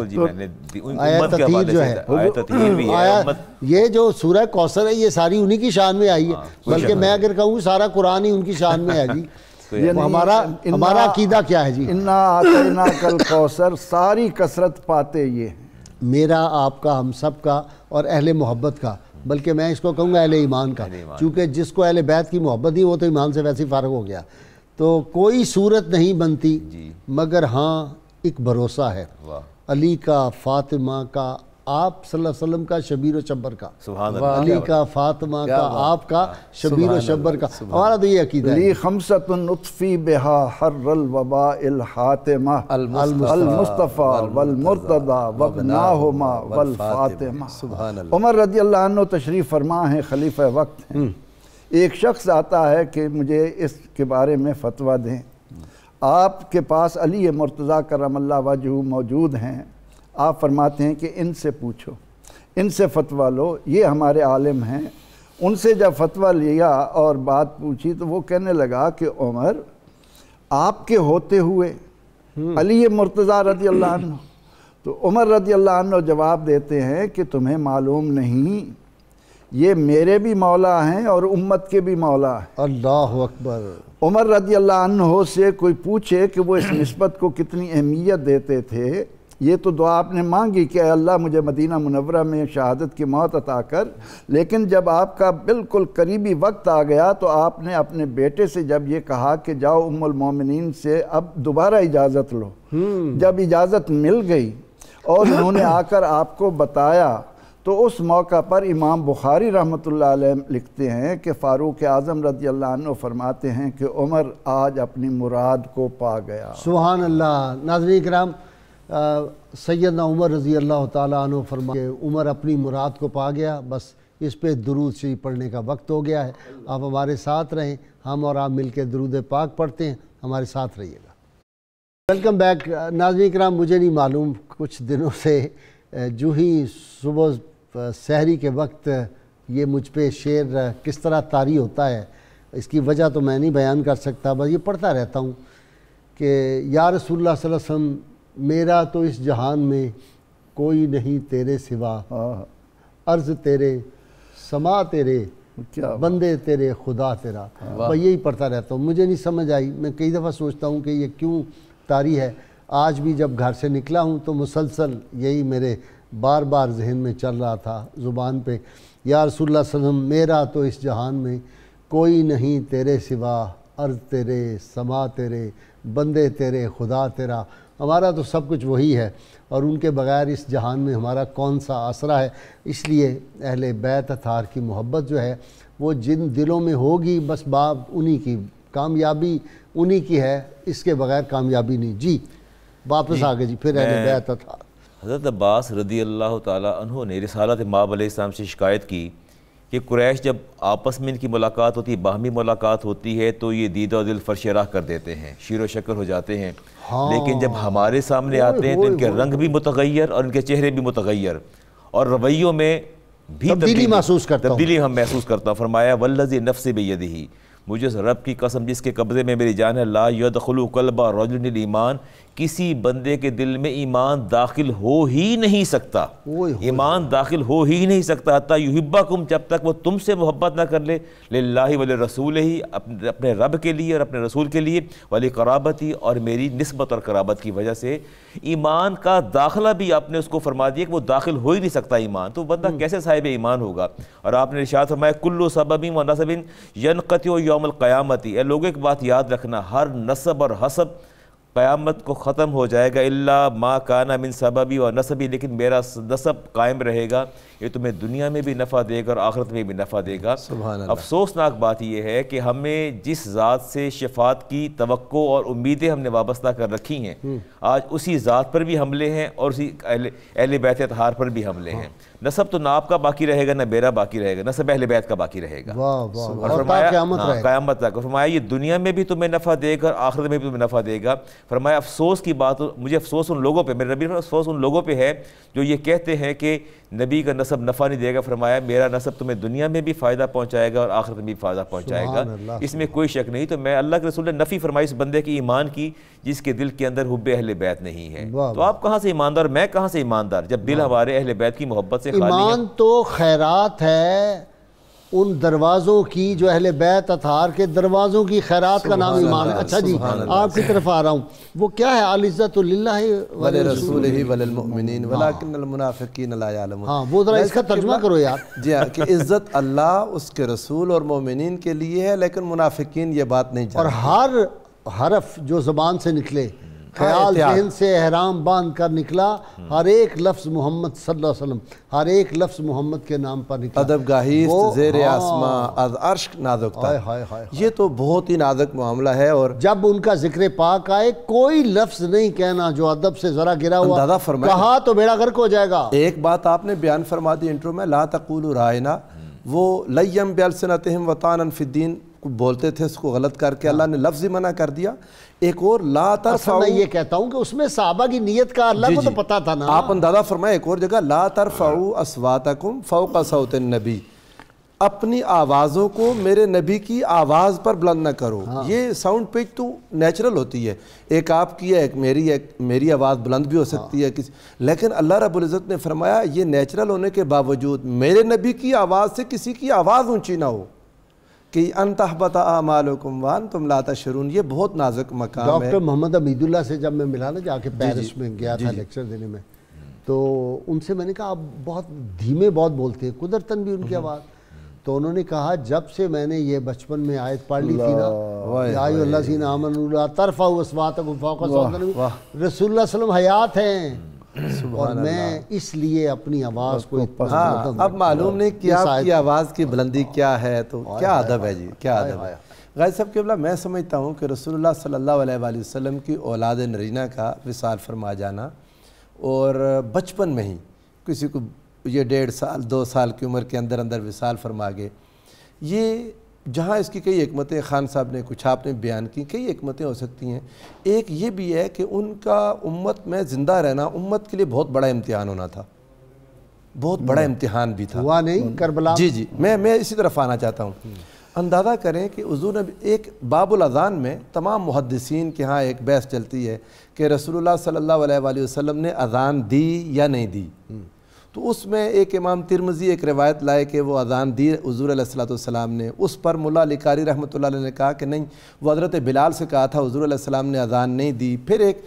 آیت تطہیر جو ہے، یہ جو سورہ کوثر ہے یہ ساری انہی کی شان میں آئی ہے، بلکہ میں اگر کہوں سارا قرآن ہی ان کی شان میں ہے جی۔ ہمارا عقیدہ کیا ہے جی؟ اِنَّا أَعْطَيْنَاكَ الْكَوْثَرَ، ساری کثرت پاتے یہ ہیں، میرا، آپ کا، ہم سب کا، اور اہل محبت کا، بلکہ میں اس کو کہوں گا اہل ایمان کا، چونکہ جس کو اہل بیت کی محبت نہیں وہ تو ایمان سے ویسے ہی فارغ ہو گیا۔ تو کوئی صورت نہیں بنتی مگر ہاں ایک بھروسہ ہے علی کا، فاطمہ کا، آپ صلی اللہ علیہ وسلم کا، شبیر و شبر کا، علی کا، فاطمہ کا، آپ کا، شبیر و شبر کا، ہمارا تو یہ عقیدہ ہے۔ لی خمسۃ نطفی بہا حر الوباء الحاتمہ المصطفیٰ والمرتضی وابناہما والفاطمہ۔ عمر رضی اللہ عنہ تشریف فرما ہیں، خلیفہ وقت ہیں۔ ایک شخص آتا ہے کہ مجھے اس کے بارے میں فتویٰ دیں، آپ کے پاس علی مرتضیٰ کرم اللہ وجہہ موجود ہیں، آپ فرماتے ہیں کہ ان سے پوچھو، ان سے فتویٰ لو، یہ ہمارے عالم ہیں۔ ان سے جب فتویٰ لیا اور بات پوچھی تو وہ کہنے لگا کہ عمر، آپ کے ہوتے ہوئے علی مرتضیٰ رضی اللہ عنہ، تو عمر رضی اللہ عنہ جواب دیتے ہیں کہ تمہیں معلوم نہیں، یہ میرے بھی مولا ہیں اور امت کے بھی مولا ہیں۔ اللہ اکبر۔ عمر رضی اللہ عنہ سے کوئی پوچھے کہ وہ اس نسبت کو کتنی اہمیت دیتے تھے، یہ تو دعا آپ نے مانگی کہ اے اللہ مجھے مدینہ منورہ میں شہادت کی موت عطا کر، لیکن جب آپ کا بالکل قریبی وقت آ گیا تو آپ نے اپنے بیٹے سے جب یہ کہا کہ جاؤ ام المومنین سے اب دوبارہ اجازت لو، جب اجازت مل گئی اور انہوں نے آ کر آپ کو بتایا، تو اس موقع پر امام بخاری رحمۃ اللہ علیہ لکھتے ہیں کہ فاروق اعظم رضی اللہ عنہ فرماتے ہیں کہ عمر آج اپنی مراد کو پا گیا۔ سبحان اللہ۔ ناظرین کرام، سیدنا عمر رضی اللہ تعالیٰ عنہ فرماتے ہیں کہ عمر اپنی مراد کو پا گیا، بس اس پہ درود شریف پڑھنے کا وقت ہو گیا ہے۔ آپ ہمارے ساتھ رہیں، ہم اور آپ مل کے درود پاک پڑھتے ہیں، ہمارے ساتھ رہیے گا۔ Welcome back. ناظرین کرام، مجھے نہیں معلوم کچھ دنوں سے جو ہی صبح سحری کے وقت یہ مجھ پہ شعر کس طرح طاری ہوتا ہے، اس کی وجہ تو میں نہیں بیان کر سکتا، بس یہ پڑھتا رہتا ہوں کہ یا رسول اللہ صلی اللہ علیہ وسلم، میرا تو اس جہان میں کوئی نہیں تیرے سوا، عرض تیرے، سما تیرے، بندے تیرے، خدا تیرا۔ بس یہی پڑھتا رہتا ہوں، مجھے نہیں سمجھ آئی، میں کئی دفعہ سوچتا ہوں کہ یہ کیوں طاری ہے۔ آج بھی جب گھر سے نکلا ہوں تو مسلسل یہی میرے بار بار ذہن میں چل رہا تھا زبان پہ، یا رسول اللہ صلی اللہ علیہ وسلم، میرا تو اس جہان میں کوئی نہیں تیرے سوا، عرض تیرے، سما تیرے، بندے تیرے، خدا تیرا۔ ہمارا تو سب کچھ وہی ہے، اور ان کے بغیر اس جہان میں ہمارا کون سا آسرا ہے۔ اس لیے اہل بیت اطہار کی محبت جو ہے وہ جن دلوں میں ہوگی، بس باب انہی کی کامیابی انہی کی ہے، اس کے بغیر کامیابی نہیں۔ جی واپس آگے جی، پھر اہل بیت اطہار۔ حضرت عباس رضی اللہ تعالیٰ عنہ نے رسالت مآب علیہ السلام سے شکایت کی کہ قریش جب آپس میں ان کی ملاقات ہوتی ہے، باہمی ملاقات ہوتی ہے، تو یہ دید و دل فرش راہ کر دیتے ہیں، شیر و شکر ہو جاتے ہیں، لیکن جب ہمارے سامنے آتے ہیں تو ان کے رنگ بھی متغیر اور ان کے چہرے بھی متغیر، اور رویوں میں بھی تبدیلی محسوس کرتا ہوں، تبدیلی ہم محسوس کرتا ہوں۔ فرمایا والذی نفس بیدہ، مجھے اس رب کی قسم جس کے قبضے میں میری جان ہے، لا یدخل قلب رجل الایمان، کسی بندے کے دل میں ایمان داخل ہو ہی نہیں سکتا، ایمان داخل ہو ہی نہیں سکتا حتی یحبکم، جب تک وہ تم سے محبت نہ کر لے، للہ ولرسولہ، اپنے رب کے لیے اور اپنے رسول کے لیے، ولقرابتی، اور میری نسبت اور قرابت کی وجہ سے۔ ایمان کا داخلہ بھی آپ نے اس کو فرما دیا کہ وہ داخل ہو ہی نہیں سکتا ایمان، تو بندہ کیسے صاحب ایمان ہوگا؟ اور آپ نے ارشاد فرمایا کل سبب و نسب ینقطع یوم القیامت، اے لوگوں ایک بات یاد رکھنا، ہر نسب اور حسب قیامت کو ختم ہو جائے گا، الا ما کان من سببی و نسبی، لیکن میرا نسب قائم رہے گا، یہ تمہیں دنیا میں بھی نفع دے گا اور آخرت میں بھی نفع دے گا۔ افسوسناک بات یہ ہے کہ ہمیں جس ذات سے شفاعت کی توقع اور امیدیں ہم نے وابستہ کر رکھی ہیں، آج اسی ذات پر بھی حملے ہیں اور اسی اہل بیت اطہار پر بھی حملے ہیں۔ نسب تو نہ آپ کا باقی رہے گا نہ میرا باقی رہے گا، نسب اہل بیت کا باقی رہے گا، اور فرمایا قیامت تک، فرمایا یہ دنیا میں بھی تمہیں نفع دے گا اور آخرت میں بھی تمہیں نفع دے گا۔ فرمایا افسوس کی بات، مجھے افسوس ان لوگوں پہ، میرے نبی نے افسوس ان لوگوں پہ ہے جو یہ کہتے ہیں کہ نبی کا نسب نفع نہیں دے گا۔ فرمایا میرا نسب تمہیں دنیا میں بھی فائدہ پہنچائے گا اور آخرت میں بھی فائدہ پہنچائے گا، اس میں کوئی شک نہیں۔ تو میں اللہ کے رسول نے نفی فرمائی اس بندے کی ایمان کی جس کے دل کے اندر حب اہل بیت نہیں ہے۔ تو آپ کہاں سے ایماندار، میں کہاں سے ایماندار، جب دل ہمارے اہل بیت کی محبت سے خالی ہے۔ ایمان تو خیرات ہے ان دروازوں کی جو اہل بیت اطہار کے دروازوں کی خیرات کا نام ایمان ہے۔ اچھا جی آپ کی طرف آ رہا ہوں، وہ کیا ہے؟ العزت للہ ولرسولہ وللمؤمنین ولکن المنافقین لا یعلمون۔ ہاں وہ ذرا اس کا ترجمہ کرو یار۔ جی ہاں، کہ عزت اللہ، اس کے رسول اور مومنین کے لیے ہے، لیکن منافقین یہ بات نہیں جانتے۔ اور ہر حرف جو زبان سے نکلے، خیال ذہن سے احرام باندھ کر نکلا، ہر ایک لفظ محمد صلی اللہ علیہ وسلم، ہر ایک لفظ محمد کے نام پر نکلا۔ ادب گاہیست زیر آسماں از عرش نازک تھا، یہ تو بہت ہی نازک معاملہ ہے۔ اور جب ان کا ذکر پاک آئے کوئی لفظ نہیں کہنا جو ادب سے ذرا گرا ہوا، اندازہ فرمائیں، کہا تو بیڑا غرق ہو جائے گا۔ ایک بات آپ نے بیان فرما دی انٹرو میں، لا تقولوا رائنا، وہ لیم بألسنتہم وطعنا فی الدین بولتے تھے، اس کو غلط کر کے اللہ نے لفظ ہی منع کر دیا۔ ایک اور لا ترفعوا، میں یہ کہتا ہوں کہ اس میں صحابہ کی نیت کا اللہ کو تو پتا تھا نا۔ آپ اندازہ فرمائیں، ایک اور جگہ لا ترفعوا اصواتکم فوق صوت النبی، اپنی آوازوں کو میرے نبی کی آواز پر بلند نہ کرو۔ یہ ساؤنڈ پیچ تو نیچرل ہوتی ہے، ایک آپ کی ہے ایک میری آواز بلند بھی ہو سکتی ہے کسی، لیکن اللہ رب العزت نے فرمایا یہ نیچرل ہونے کے باوجود میرے نبی کی آواز سے کسی کی آواز اونچی نہ ہو، کہ ان تحبط اعمالکم وانتم لا تشعرون، یہ بہت نازک مقام ہے۔ ڈاکٹر محمد حمید اللہ سے جب میں ملا نا، جا کے پیرس میں گیا تھا لیکچر دینے میں، تو ان سے میں نے کہا آپ بہت دھیمے بہت بولتے ہیں، قدرتاً بھی ان کی آواز، تو انہوں نے کہا جب سے میں نے یہ بچپن میں آیت پڑھ لی تھی نا، یا ایھا الذین آمنوا لا ترفعوا اصواتکم فوق صوت النبی، رسول اللہ صلی اللہ علیہ وسلم حیات ہیں، اور میں اس لیے اپنی آواز کو اب معلوم نہیں کہ آپ کی آواز کی بلندی کیا ہے، تو کیا ادب ہے جی، کیا ادب ہے۔ غازی صاحب قبلہ، میں سمجھتا ہوں کہ رسول اللہ صلی اللہ علیہ وآلہ وسلم کی اولاد نرینہ کا وصال فرما جانا، اور بچپن میں ہی کسی کو یہ 1.5 سال 2 سال کی عمر کے اندر اندر وصال فرما گئے، یہ جہاں اس کی کئی حکمتیں خان صاحب نے کچھ آپ نے بیان کی، کئی حکمتیں ہو سکتی ہیں۔ ایک یہ بھی ہے کہ ان کا امت میں زندہ رہنا امت کے لیے بہت بڑا امتحان ہونا تھا، بہت بڑا امتحان بھی تھا، ہوا نہیں کربلا۔ جی میں اسی طرف آنا چاہتا ہوں۔ اندازہ کریں کہ حضور نے ایک باب الاذان میں تمام محدثین کے ہاں ایک بحث چلتی ہے کہ رسول اللہ صلی اللہ علیہ وآلہ وسلم نے اذان دی یا نہیں دی، تو اس میں ایک امام ترمذی ایک روایت لائے کہ وہ اذان دی حضور علیہ السلام نے، اس پر ملا علی قاری رحمۃ اللہ علیہ نے کہا کہ نہیں، وہ حضرت بلال سے کہا تھا، حضور علیہ السلام نے اذان نہیں دی۔ پھر ایک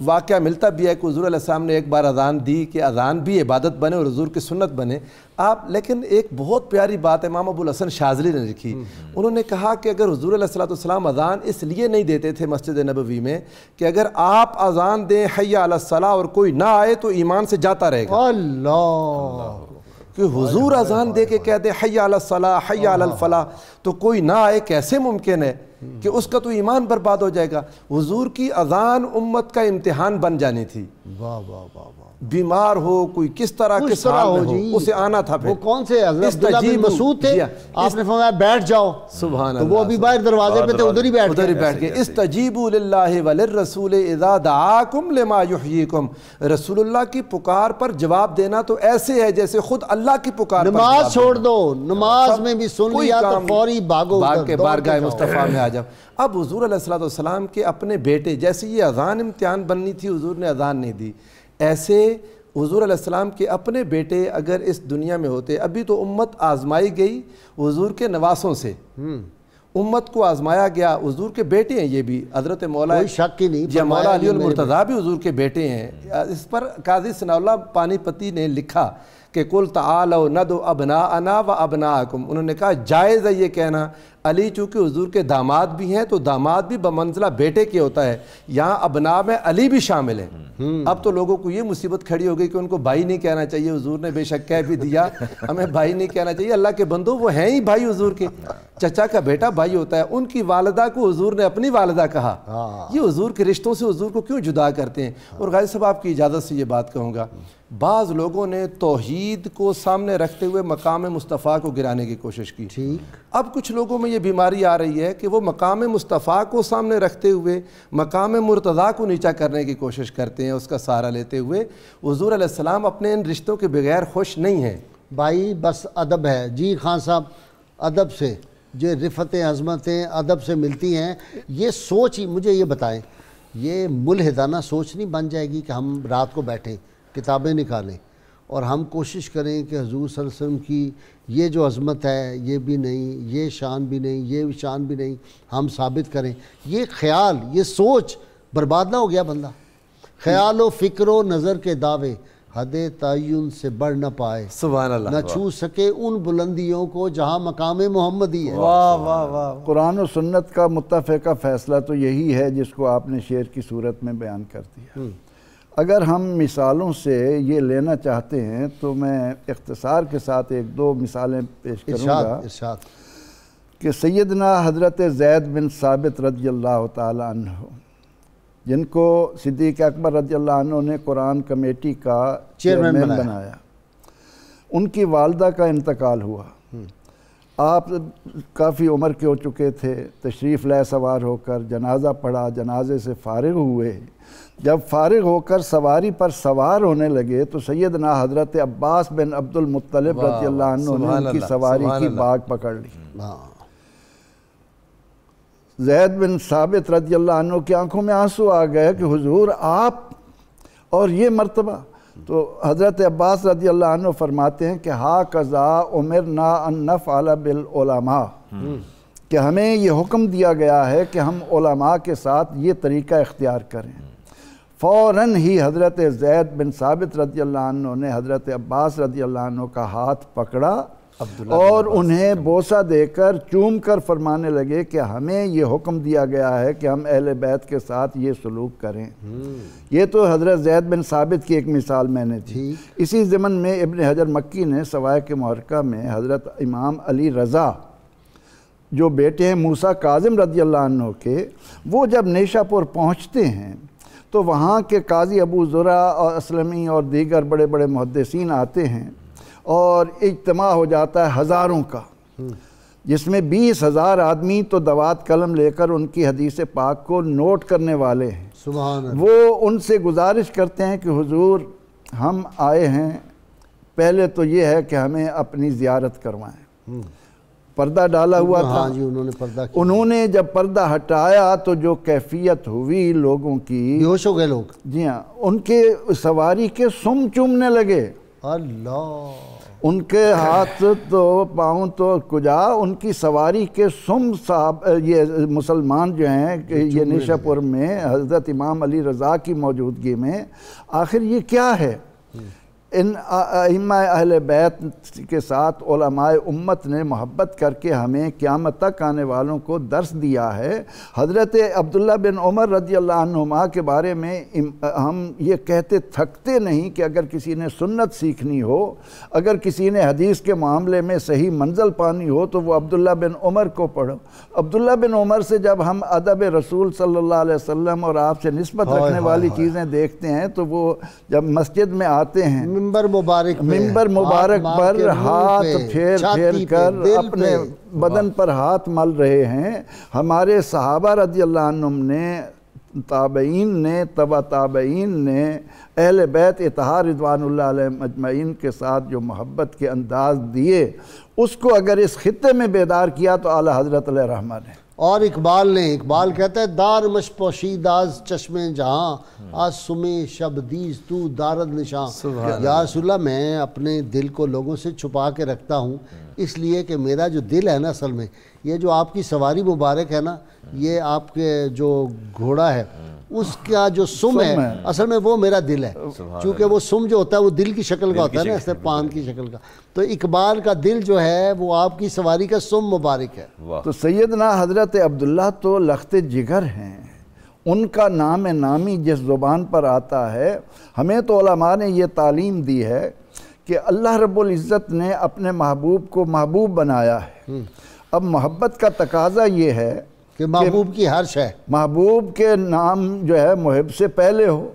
واقعہ ملتا بھی ہے کہ حضور علیہ السلام نے ایک بار اذان دی کہ اذان بھی عبادت بنے اور حضور کی سنت بنے آپ، لیکن ایک بہت پیاری بات امام ابو الحسن شاذلی نے لکھی، انہوں نے کہا کہ اگر حضور علیہ السلام اذان اس لیے نہیں دیتے تھے مسجد نبوی میں کہ اگر آپ اذان دیں حی علی الصلاۃ اور کوئی نہ آئے تو ایمان سے جاتا رہے گا، اللہ، کہ حضور اذان دے کے کہہ دے حی علی الصلاۃ حی علی الفلاح تو کوئی نہ آئے، کیسے ممکن ہے کہ اس کا تو ایمان برباد ہو جائے گا۔ حضور کی اذان امت کا امتحان بن جانی تھی، واہ واہ واہ واہ، بیمار ہو, کوئی کس طرح کے حال میں ہو, اسے آنا تھا. وہ کون سے حضرت عبداللہ بن مسعود تھے, آپ نے فرمایا بیٹھ جاؤ, سبحان اللہ, وہ ابھی باہر دروازے پہ تھے, ادھر ہی بیٹھ گئے. استجیبوا للہ وللرسول اذا دعاکم لما یحییکم, رسول اللہ کی پکار پر جواب دینا تو ایسے ہے جیسے خود اللہ کی پکار پر. نماز چھوڑ دو, نماز میں بھی سن لیا تو فوری بھاگو, بھاگ کے بارگاہ مصطفیٰ میں آ جاؤ. اب حضور علیہ السلام کے اپنے بیٹے, جیسے یہ اذان امتحان بننی تھی, حضور نے اذان نہیں دی, ایسے حضور علیہ السلام کے اپنے بیٹے اگر اس دنیا میں ہوتے, ابھی تو امت آزمائی گئی حضور کے نواسوں سے, امت کو آزمایا گیا, حضور کے بیٹے ہیں یہ بھی, حضرت مولا کوئی شک ہی نہیں, مولا علی المرتضیٰ بھی حضور کے بیٹے ہیں. اس پر قاضی ثناء اللہ پانی پتی نے لکھا کہ قل تعالوا ندعو ابناءنا و ابناءکم, انہوں نے کہا جائز ہے یہ کہنا, علی چونکہ حضور کے داماد بھی ہیں تو داماد بھی بمنزلہ بیٹے کے ہوتا ہے, یہاں ابناء میں علی بھی شامل ہیں. اب تو لوگوں کو یہ مصیبت کھڑی ہو گئی کہ ان کو بھائی نہیں کہنا چاہیے, حضور نے بے شک کہہ بھی دیا ہمیں بھائی نہیں کہنا چاہیے. اللہ کے بندو, وہ ہیں ہی بھائی حضور کے, چچا کا بیٹا بھائی ہوتا ہے. ان کی والدہ کو حضور نے اپنی والدہ کہا, یہ حضور کے رشتوں سے حضور کو کیوں جدا کرتے ہیں. اور غازی صاحب آپ کی اجازت سے یہ بات کہوں گا, بعض لوگوں نے توحید کو سامنے رکھتے ہوئے مقام مصطفیٰ کو گرانے کی کوشش کی. اب کچھ لوگوں میں یہ بیماری آ رہی ہے کہ وہ مقام مصطفیٰ کو سامنے رکھتے ہوئے مقام مرتضیٰ کو نیچا کرنے کی کوشش کرتے ہیں, اس کا سہارا لیتے ہوئے. حضور علیہ السلام اپنے ان رشتوں کے بغیر خوش نہیں ہیں. بھائی بس ادب ہے جی خان صاحب, ادب سے جو رفتیں عظمتیں ادب سے ملتی ہیں, یہ سوچ ہی مجھے یہ بتائیں, یہ ملحدانہ سوچ نہیں بن جائے گی کہ ہم رات کو بیٹھیں کتابیں نکالیں اور ہم کوشش کریں کہ حضور صلی اللہ علیہ وسلم کی یہ جو عظمت ہے یہ بھی نہیں, یہ شان بھی نہیں, یہ شان بھی نہیں, ہم ثابت کریں. یہ خیال, یہ سوچ برباد نہ ہو گیا بندہ. خیال و فکر و نظر کے دعوے حد تعین سے بڑھ نہ پائے, سبحان اللہ, نہ چھو سکے ان بلندیوں کو جہاں مقام محمدی ہے. واہ واہ واہ. قرآن و سنت کا متفقہ فیصلہ تو یہی ہے جس کو آپ نے شعر کی صورت میں بیان کر دیا. اگر ہم مثالوں سے یہ لینا چاہتے ہیں تو میں اختصار کے ساتھ ایک دو مثالیں پیش کروں گا. ارشاد. کہ سیدنا حضرت زید بن ثابت رضی اللہ تعالی عنہ, جن کو صدیق اکبر رضی اللہ عنہ نے قرآن کمیٹی کا چیئرمین بنایا, ان کی والدہ کا انتقال ہوا. آپ کافی عمر کے ہو چکے تھے, تشریف لے سوار ہو کر جنازہ پڑھا, جنازے سے فارغ ہوئے. جب فارغ ہو کر سواری پر سوار ہونے لگے تو سیدنا حضرت عباس بن عبد المطلب رضی اللہ عنہ نے ان کی سواری کی باگ پکڑ لی. زید بن ثابت رضی اللہ عنہ کی آنکھوں میں آنسو آ گئے کہ حضور آپ اور یہ مرتبہ. تو حضرت عباس رضی اللہ عنہ فرماتے ہیں کہ ہاکذا امرنا ان نفعل بالعلماء, کہ ہمیں یہ حکم دیا گیا ہے کہ ہم علماء کے ساتھ یہ طریقہ اختیار کریں. فوراً ہی حضرت زید بن ثابت رضی اللہ عنہ نے حضرت عباس رضی اللہ عنہ کا ہاتھ پکڑا اور انہیں بوسہ دے کر چوم کر فرمانے لگے کہ ہمیں یہ حکم دیا گیا ہے کہ ہم اہل بیت کے ساتھ یہ سلوک کریں. یہ تو حضرت زید بن ثابت کی ایک مثال میں نے تھی. اسی ضمن میں ابن حجر مکی نے سوائق محرقہ میں حضرت امام علی رضا جو بیٹے ہیں موسیٰ کاظم رضی اللہ عنہ کے, وہ جب نیشا پور پہنچتے ہیں تو وہاں کے قاضی ابو زرع اور اسلمی اور دیگر بڑے بڑے محدثین آتے ہیں اور اجتماع ہو جاتا ہے ہزاروں کا, جس میں 20,000 آدمی تو دوات قلم لے کر ان کی حدیث پاک کو نوٹ کرنے والے ہیں. سبحان اللہ. وہ ان سے گزارش کرتے ہیں کہ حضور ہم آئے ہیں, پہلے تو یہ ہے کہ ہمیں اپنی زیارت کروائیں. پردہ ڈالا ہوا تھا. ہاں جی, انہوں نے پردہ کیا. انہوں نے جب پردہ ہٹایا تو جو کیفیت ہوئی لوگوں کی, بے ہوش ہو گئے لوگ. جی ہاں, ان کے سواری کے سم چومنے لگے. اللہ. ان کے ہاتھ تو پاؤں تو کجا, ان کی سواری کے سم صاحب یہ مسلمان جو ہیں کہ یہ نیشا پور میں حضرت امام علی رضا کی موجودگی میں, آخر یہ کیا ہے؟ ان ائمہ اہل بیت کے ساتھ علماء امت نے محبت کر کے ہمیں قیامت تک آنے والوں کو درس دیا ہے۔ حضرت عبداللہ بن عمر رضی اللہ عنہما کے بارے میں ہم یہ کہتے تھکتے نہیں کہ اگر کسی نے سنت سیکھنی ہو، اگر کسی نے حدیث کے معاملے میں صحیح منزل پانی ہو تو وہ عبداللہ بن عمر کو پڑھو۔ عبداللہ بن عمر سے جب ہم ادب رسول صلی اللہ علیہ وسلم اور آپ سے نسبت رکھنے والی چیزیں دیکھتے ہیں تو وہ جب مسجد میں آتے ہیں ممبر مبارک پر ہاتھ پھیر کر اپنے بدن پر ہاتھ مل رہے ہیں۔ ہمارے صحابہ رضی اللہ عنہم نے، تابعین نے، تبع تابعین نے، اہل بیت اطہار رضوان اللہ علیہم اجمعین کے ساتھ جو محبت کے انداز دیے، اس کو اگر اس خطے میں بیدار کیا تو اعلیٰ حضرت علیہ رحمہ نے۔ اور اقبال کہتا ہے دار مش پوشید آز چشم جہاں، آج سمے شب دیز تو دارد نشاں۔ یا رسول اللہ میں اپنے دل کو لوگوں سے چھپا کے رکھتا ہوں اس لیے کہ میرا جو دل ہے نا، اصل میں یہ جو آپ کی سواری مبارک ہے نا، یہ آپ کے جو گھوڑا ہے اس کا جو سم ہے اصل میں وہ میرا دل ہے، چونکہ وہ سم جو ہوتا ہے وہ دل کی شکل کا ہوتا ہے نا، اس طرح پان کی شکل کا، تو اقبال کا دل جو ہے وہ آپ کی سواری کا سم مبارک ہے۔ تو سیدنا حضرت عبداللہ تو لخت جگر ہیں، ان کا نام نامی جس زبان پر آتا ہے، ہمیں تو علماء نے یہ تعلیم دی ہے کہ اللہ رب العزت نے اپنے محبوب کو محبوب بنایا ہے۔ اب محبت کا تقاضا یہ ہے کہ محبوب کی ہر شے، محبوب کے نام جو ہے محب سے پہلے ہو،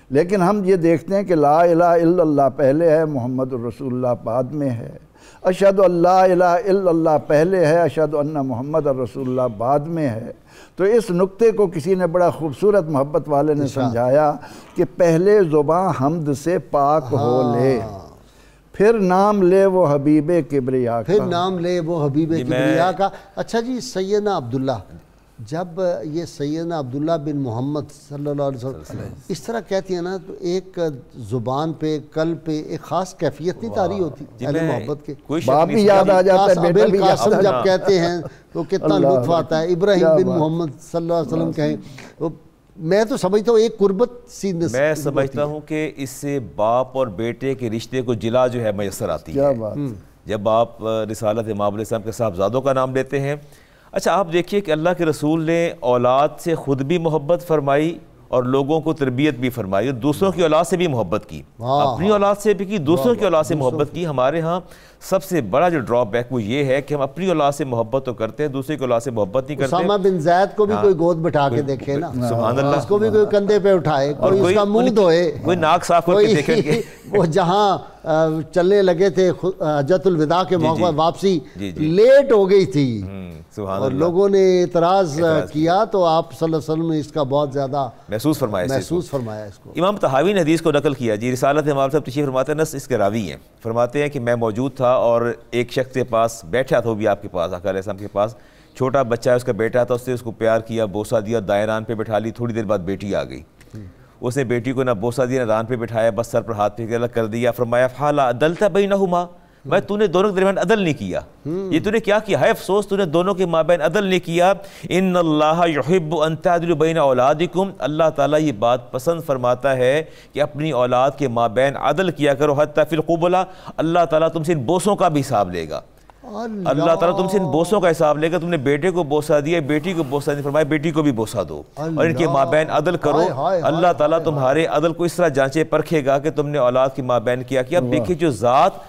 لیکن ہم یہ دیکھتے ہیں کہ لا الہ الا اللہ پہلے ہے، محمد الرسول اللہ بعد میں ہے، اشہد ان لا الہ الا اللہ پہلے ہے، اشہد ان محمد الرسول اللہ بعد میں ہے۔ تو اس نقطے کو کسی نے بڑا خوبصورت محبت والے نے سمجھایا کہ پہلے زباں حمد سے پاک ہو لے، پھر نام لے وہ حبیب کبریا کا، پھر نام لے وہ حبیب کبریا کا۔ اچھا جی، سیدنا عبداللہ، جب یہ سیدنا عبداللہ بن محمد صلی اللہ علیہ وسلم اس طرح کہتی ہیں نا، تو ایک زبان پہ، قلب پہ ایک خاص کیفیت نہیں طاری ہوتی اہل محبت کے؟ باپ بھی یاد آ جاتا ہے، بیٹا بھی قاسم جب کہتے ہیں تو کتنا لطف آتا ہے، ابراہیم بن محمد صلی اللہ علیہ وسلم کہیں، میں تو سمجھتا ہوں ایک قربت سی نسبت، میں سمجھتا ہوں کہ اس سے باپ اور بیٹے کے رشتے کو جلا جو ہے میسر آتی ہے جب آپ رسالت امام علیہ السلام کے صاحبزادوں کا نام لیتے ہیں۔ اچھا آپ دیکھیے کہ اللہ کے رسول نے اولاد سے خود بھی محبت فرمائی اور لوگوں کو تربیت بھی فرمائی، اور دوسروں کی اولاد سے بھی محبت کی، اپنی اولاد سے بھی کی، دوسروں کی اولاد سے محبت کی۔ ہمارے ہاں سب سے بڑا جو ڈراپ بیک وہ یہ ہے کہ ہم اپنی اولاد سے محبت تو کرتے ہیں، دوسری کی اولاد سے محبت نہیں کرتے۔ اسامہ بن زید کو بھی کوئی گود بٹھا کے دیکھے نا، سبحان اللہ، اس کو بھی کوئی کندھے پہ اٹھائے، کوئی اس کا منہ دھوئے، کوئی ناک صاف کر کے دیکھیں گے، وہ جہاں چلنے لگے تھے حجۃ الوداع کے موقع پر واپسی لیٹ ہو گئی تھی اور لوگوں نے اعتراض کیا تو آپ صلی اللہ علیہ وسلم نے اس کا بہت زیادہ محسوس فرمایا اس کو۔ امام طحاوی نے حدیث کو نقل کیا جی، رسالت امام صاحب تشریف فرماتے ہیں، نص اس کے راوی ہیں، فرماتے ہیں کہ میں موجود تھا اور ایک شخص کے پاس بیٹھا تھا، وہ بھی آپ کے پاس، آقا علیہ السلام کے پاس، چھوٹا بچہ ہے، اس کا بیٹا تھا، اس نے اس کو پیار کیا، بوسہ دیا، دائیں ران پہ بٹھا لی، تھوڑی دیر بعد بیٹی آ گئی، اس نے بیٹی کو نہ بوسہ دیا نہ ران پہ بٹھایا، بس سر پر ہاتھ پھیر الگ کر دیا، فرمایا فحالا عدلت بینہما، میں تو نے دونوں کے درمیان عدل نہیں کیا، یہ تو نے کیا کیا ہے، افسوس تو نے دونوں کے مابین عدل نہیں کیا۔ ان اللہ یحب ان تعدلوا بین اولادکم، اللہ تعالیٰ یہ بات پسند فرماتا ہے کہ اپنی اولاد کے مابین عدل کیا کرو، حتی فی القبلہ، اللہ تعالیٰ تم سے ان بوسوں کا بھی حساب لے گا، اللہ تعالیٰ تم سے ان بوسوں کا حساب لے گا، تم نے بیٹے کو بوسہ دیا، بیٹی کو بوسہ نہیں فرمایا، بیٹی کو بھی بوسہ دو اور ان کے مابین عدل کرو، اللہ تعالیٰ تمہارے عدل کو اس طرح جانچے پرکھے گا کہ تم نے اولاد کے مابین کیا کیا۔ اب دیکھیں جو ذات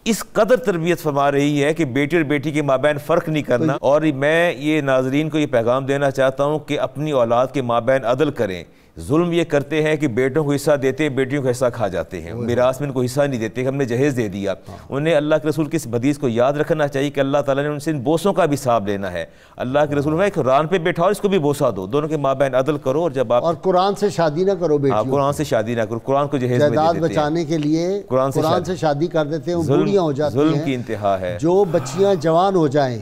اس قدر تربیت فرما رہی ہے کہ بیٹی اور بیٹی کے مابین فرق نہیں کرنا، اور میں یہ ناظرین کو یہ پیغام دینا چاہتا ہوں کہ اپنی اولاد کے مابین عدل کریں۔ ظلم یہ کرتے ہیں کہ بیٹوں کو حصہ دیتے ہیں، بیٹیوں کو حصہ کھا جاتے ہیں، میراث میں ان کو حصہ نہیں دیتے، ہم نے جہیز دے دیا۔ انہیں اللہ کے رسول کی اس حدیث کو یاد رکھنا چاہیے کہ اللہ تعالیٰ نے ان سے ان بوسوں کا بھی حساب لینا ہے۔ اللہ کے رسول ایک ران پہ بیٹھا اور اس کو بھی بوسہ دو، دونوں کے مابین عدل کرو، اور جب آپ اور قرآن سے شادی نہ کرو، بیٹیوں قرآن سے شادی نہ کرو، قرآن کو جہیز میں دے دیتے ہیں، بچانے کے لیے قرآن سے شادی کر دیتے ہیں، بوڑھیاں ہو جاتی ہیں، ظلم کی انتہا ہے۔ جو بچیاں جوان ہو جائیں،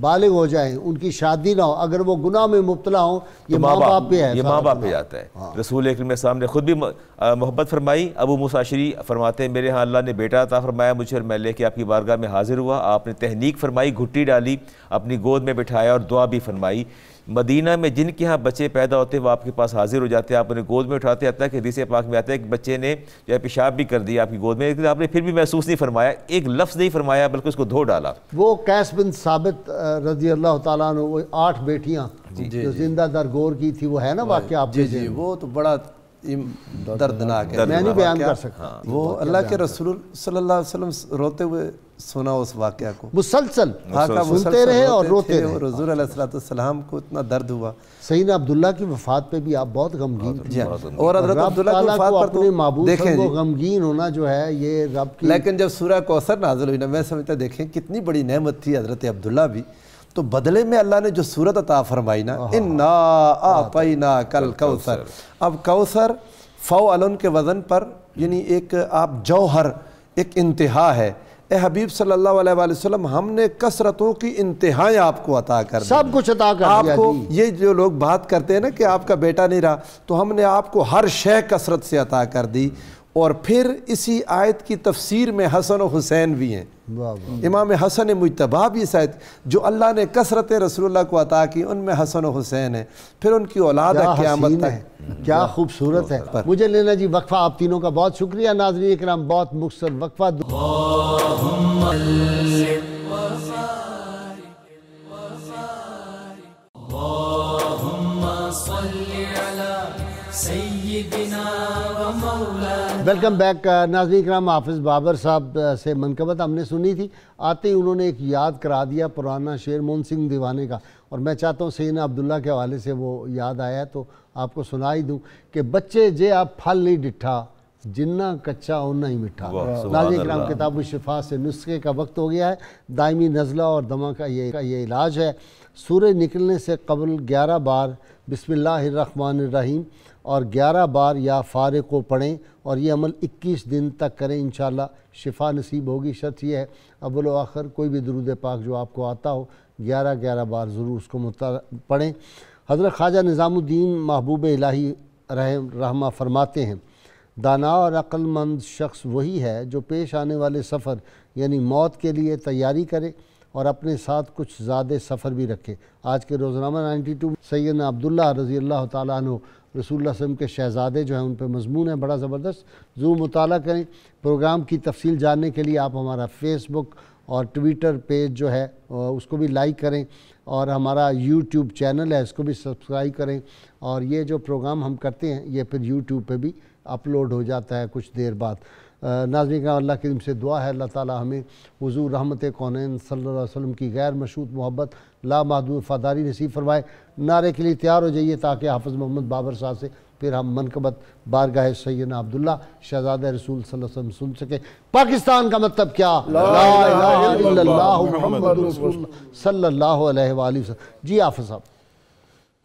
بالغ ہو جائیں، ان کی شادی نہ ہو، اگر وہ گناہ میں مبتلا ہوں، یہ ماں باپ پہ ہے، یہ ماں باپ پہ جاتا ہے۔ رسول اکرم صاحب نے خود بھی محبت فرمائی۔ ابو موسیٰ اشعری فرماتے ہیں میرے ہاں اللہ نے بیٹا عطا فرمایا مجھے، اور میں لے کے آپ کی بارگاہ میں حاضر ہوا، آپ نے تہنیک فرمائی، گھٹی ڈالی، اپنی گود میں بٹھایا اور دعا بھی فرمائی۔ مدینہ میں جن کے ہاں بچے پیدا ہوتے ہیں وہ آپ کے پاس حاضر ہو جاتے ہیں, آپ انہیں گود میں اٹھاتے, آتا ہے کہ حدیث پاک میں آتا ہے کہ بچے نے جو ہے پیشاب بھی کر دیا آپ کی گود میں, لیکن آپ نے پھر بھی محسوس نہیں فرمایا, ایک لفظ نہیں فرمایا, بلکہ اس کو دھو ڈالا. وہ قیس بن ثابت رضی اللہ تعالیٰ عنہ, وہ 8 بیٹیاں جو زندہ درگور کی تھی, وہ ہے نا واقعہ آپ کے جی وہ تو بڑا دردناک ہے, میں نہیں بیان کر سکتا. وہ اللہ کے رسول صلی اللہ علیہ وسلم روتے ہوئے سنا اس واقعہ کو, مسلسل سنتے رہے اور روتے رہے. حضور علیہ السلام کو اتنا درد ہوا. سیدنا عبداللہ کی وفات پہ بھی آپ بہت غمگین تھے, اور حضرت عبداللہ کی وفات پر اپنے معبود دیکھیں کو غمگین ہونا جو ہے یہ رب کی. لیکن جب سورہ کوثر نازل ہوئی نا, میں سمجھتا دیکھیں کتنی بڑی نعمت تھی حضرت عبداللہ بھی, تو بدلے میں اللہ نے جو صورت عطا فرمائی نا, انا اعطیناک الکوثر. اب کوثر فعل کے وزن پر یعنی ایک آپ جوہر, ایک انتہا ہے. اے حبیب صلی اللہ علیہ وآلہ وسلم, ہم نے کثرتوں کی انتہائیں آپ کو عطا کر دی, سب کچھ عطا کر آپ دیا. کو یہ جو لوگ بات کرتے ہیں نا کہ آپ کا بیٹا نہیں رہا, تو ہم نے آپ کو ہر شے کثرت سے عطا کر دی. اور پھر اسی آیت کی تفسیر میں حسن و حسین بھی ہیں, امام حسن مجتبیٰ بھی اس آیت جو اللہ نے کثرت رسول اللہ کو عطا کی, ان میں حسن و حسین ہیں. پھر ان کی اولاد قیامت تک. کیا خوبصورت ہے. مجھے لینا جی وقفہ. آپ تینوں کا بہت شکریہ. ناظرین اکرام, بہت مختصر وقفہ. Welcome back. ناظرین اکرام, حافظ بابر صاحب سے منقبت ہم نے سنی تھی. آتے ہی انہوں نے ایک یاد کرا دیا پرانا شعر مون سنگھ دیوانے کا, اور میں چاہتا ہوں سیدنا عبداللہ کے حوالے سے وہ یاد آیا ہے تو آپ کو سنا ہی دوں کہ بچے جے آپ پھل نہیں ڈٹھا, جنہ کچا اونا ہی مٹھا. ناظرین اکرام, کتاب الشفا سے نسخے کا وقت ہو گیا ہے. دائمی نزلہ اور دمہ کا یہ علاج ہے. سورج نکلنے سے قبل 11 بار بسم اللہ الرحمن الرحیم اور 11 بار یا فارق کو پڑھیں, اور یہ عمل 21 دن تک کریں, انشاءاللہ شفا نصیب ہوگی. شرط یہ ہے اول و آخر کوئی بھی درود پاک جو آپ کو آتا ہو 11 بار ضرور اس کو پڑھیں. حضرت خواجہ نظام الدین محبوب الہی رحمہ فرماتے ہیں, دانا اور عقل مند شخص وہی ہے جو پیش آنے والے سفر یعنی موت کے لیے تیاری کرے اور اپنے ساتھ کچھ زیادہ سفر بھی رکھے. آج کے روزنامہ 92 سیدنا عبداللہ رضی اللہ تعالیٰ عنہ رسول اللہ صلی اللہ علیہ وسلم کے شہزادے جو ہیں ان پہ مضمون ہے بڑا زبردست. ضرور مطالعہ کریں. پروگرام کی تفصیل جاننے کے لیے آپ ہمارا فیس بک اور ٹویٹر پیج جو ہے اس کو بھی لائک کریں, اور ہمارا یوٹیوب چینل ہے اس کو بھی سبسکرائب کریں. اور یہ جو پروگرام ہم کرتے ہیں یہ پھر یوٹیوب پہ بھی اپلوڈ ہو جاتا ہے کچھ دیر بعد. ناظرین کا اللہ کریم سے دعا ہے اللہ تعالی ہمیں حضور رحمت کونین صلی اللہ علیہ وسلم کی غیر مشروط محبت لا محدود وفاداری نصیب فرمائے. نعرے کے لیے تیار ہو جائیے تاکہ حافظ محمد بابر صاحب سے پھر ہم منقبت بارگاہ سیدنا عبداللہ شہزادہ رسول صلی اللہ علیہ وسلم سن سکیں. پاکستان کا مطلب کیا؟ لا الہ الا اللہ محمد رسول اللہ صلی اللہ علیہ وآلہ وسلم. جی حافظ صاحب.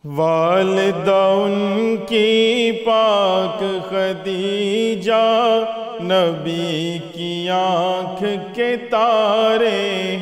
والدہ ان کی پاک خدیجہ نبی کی آنکھ کے تارے ہیں.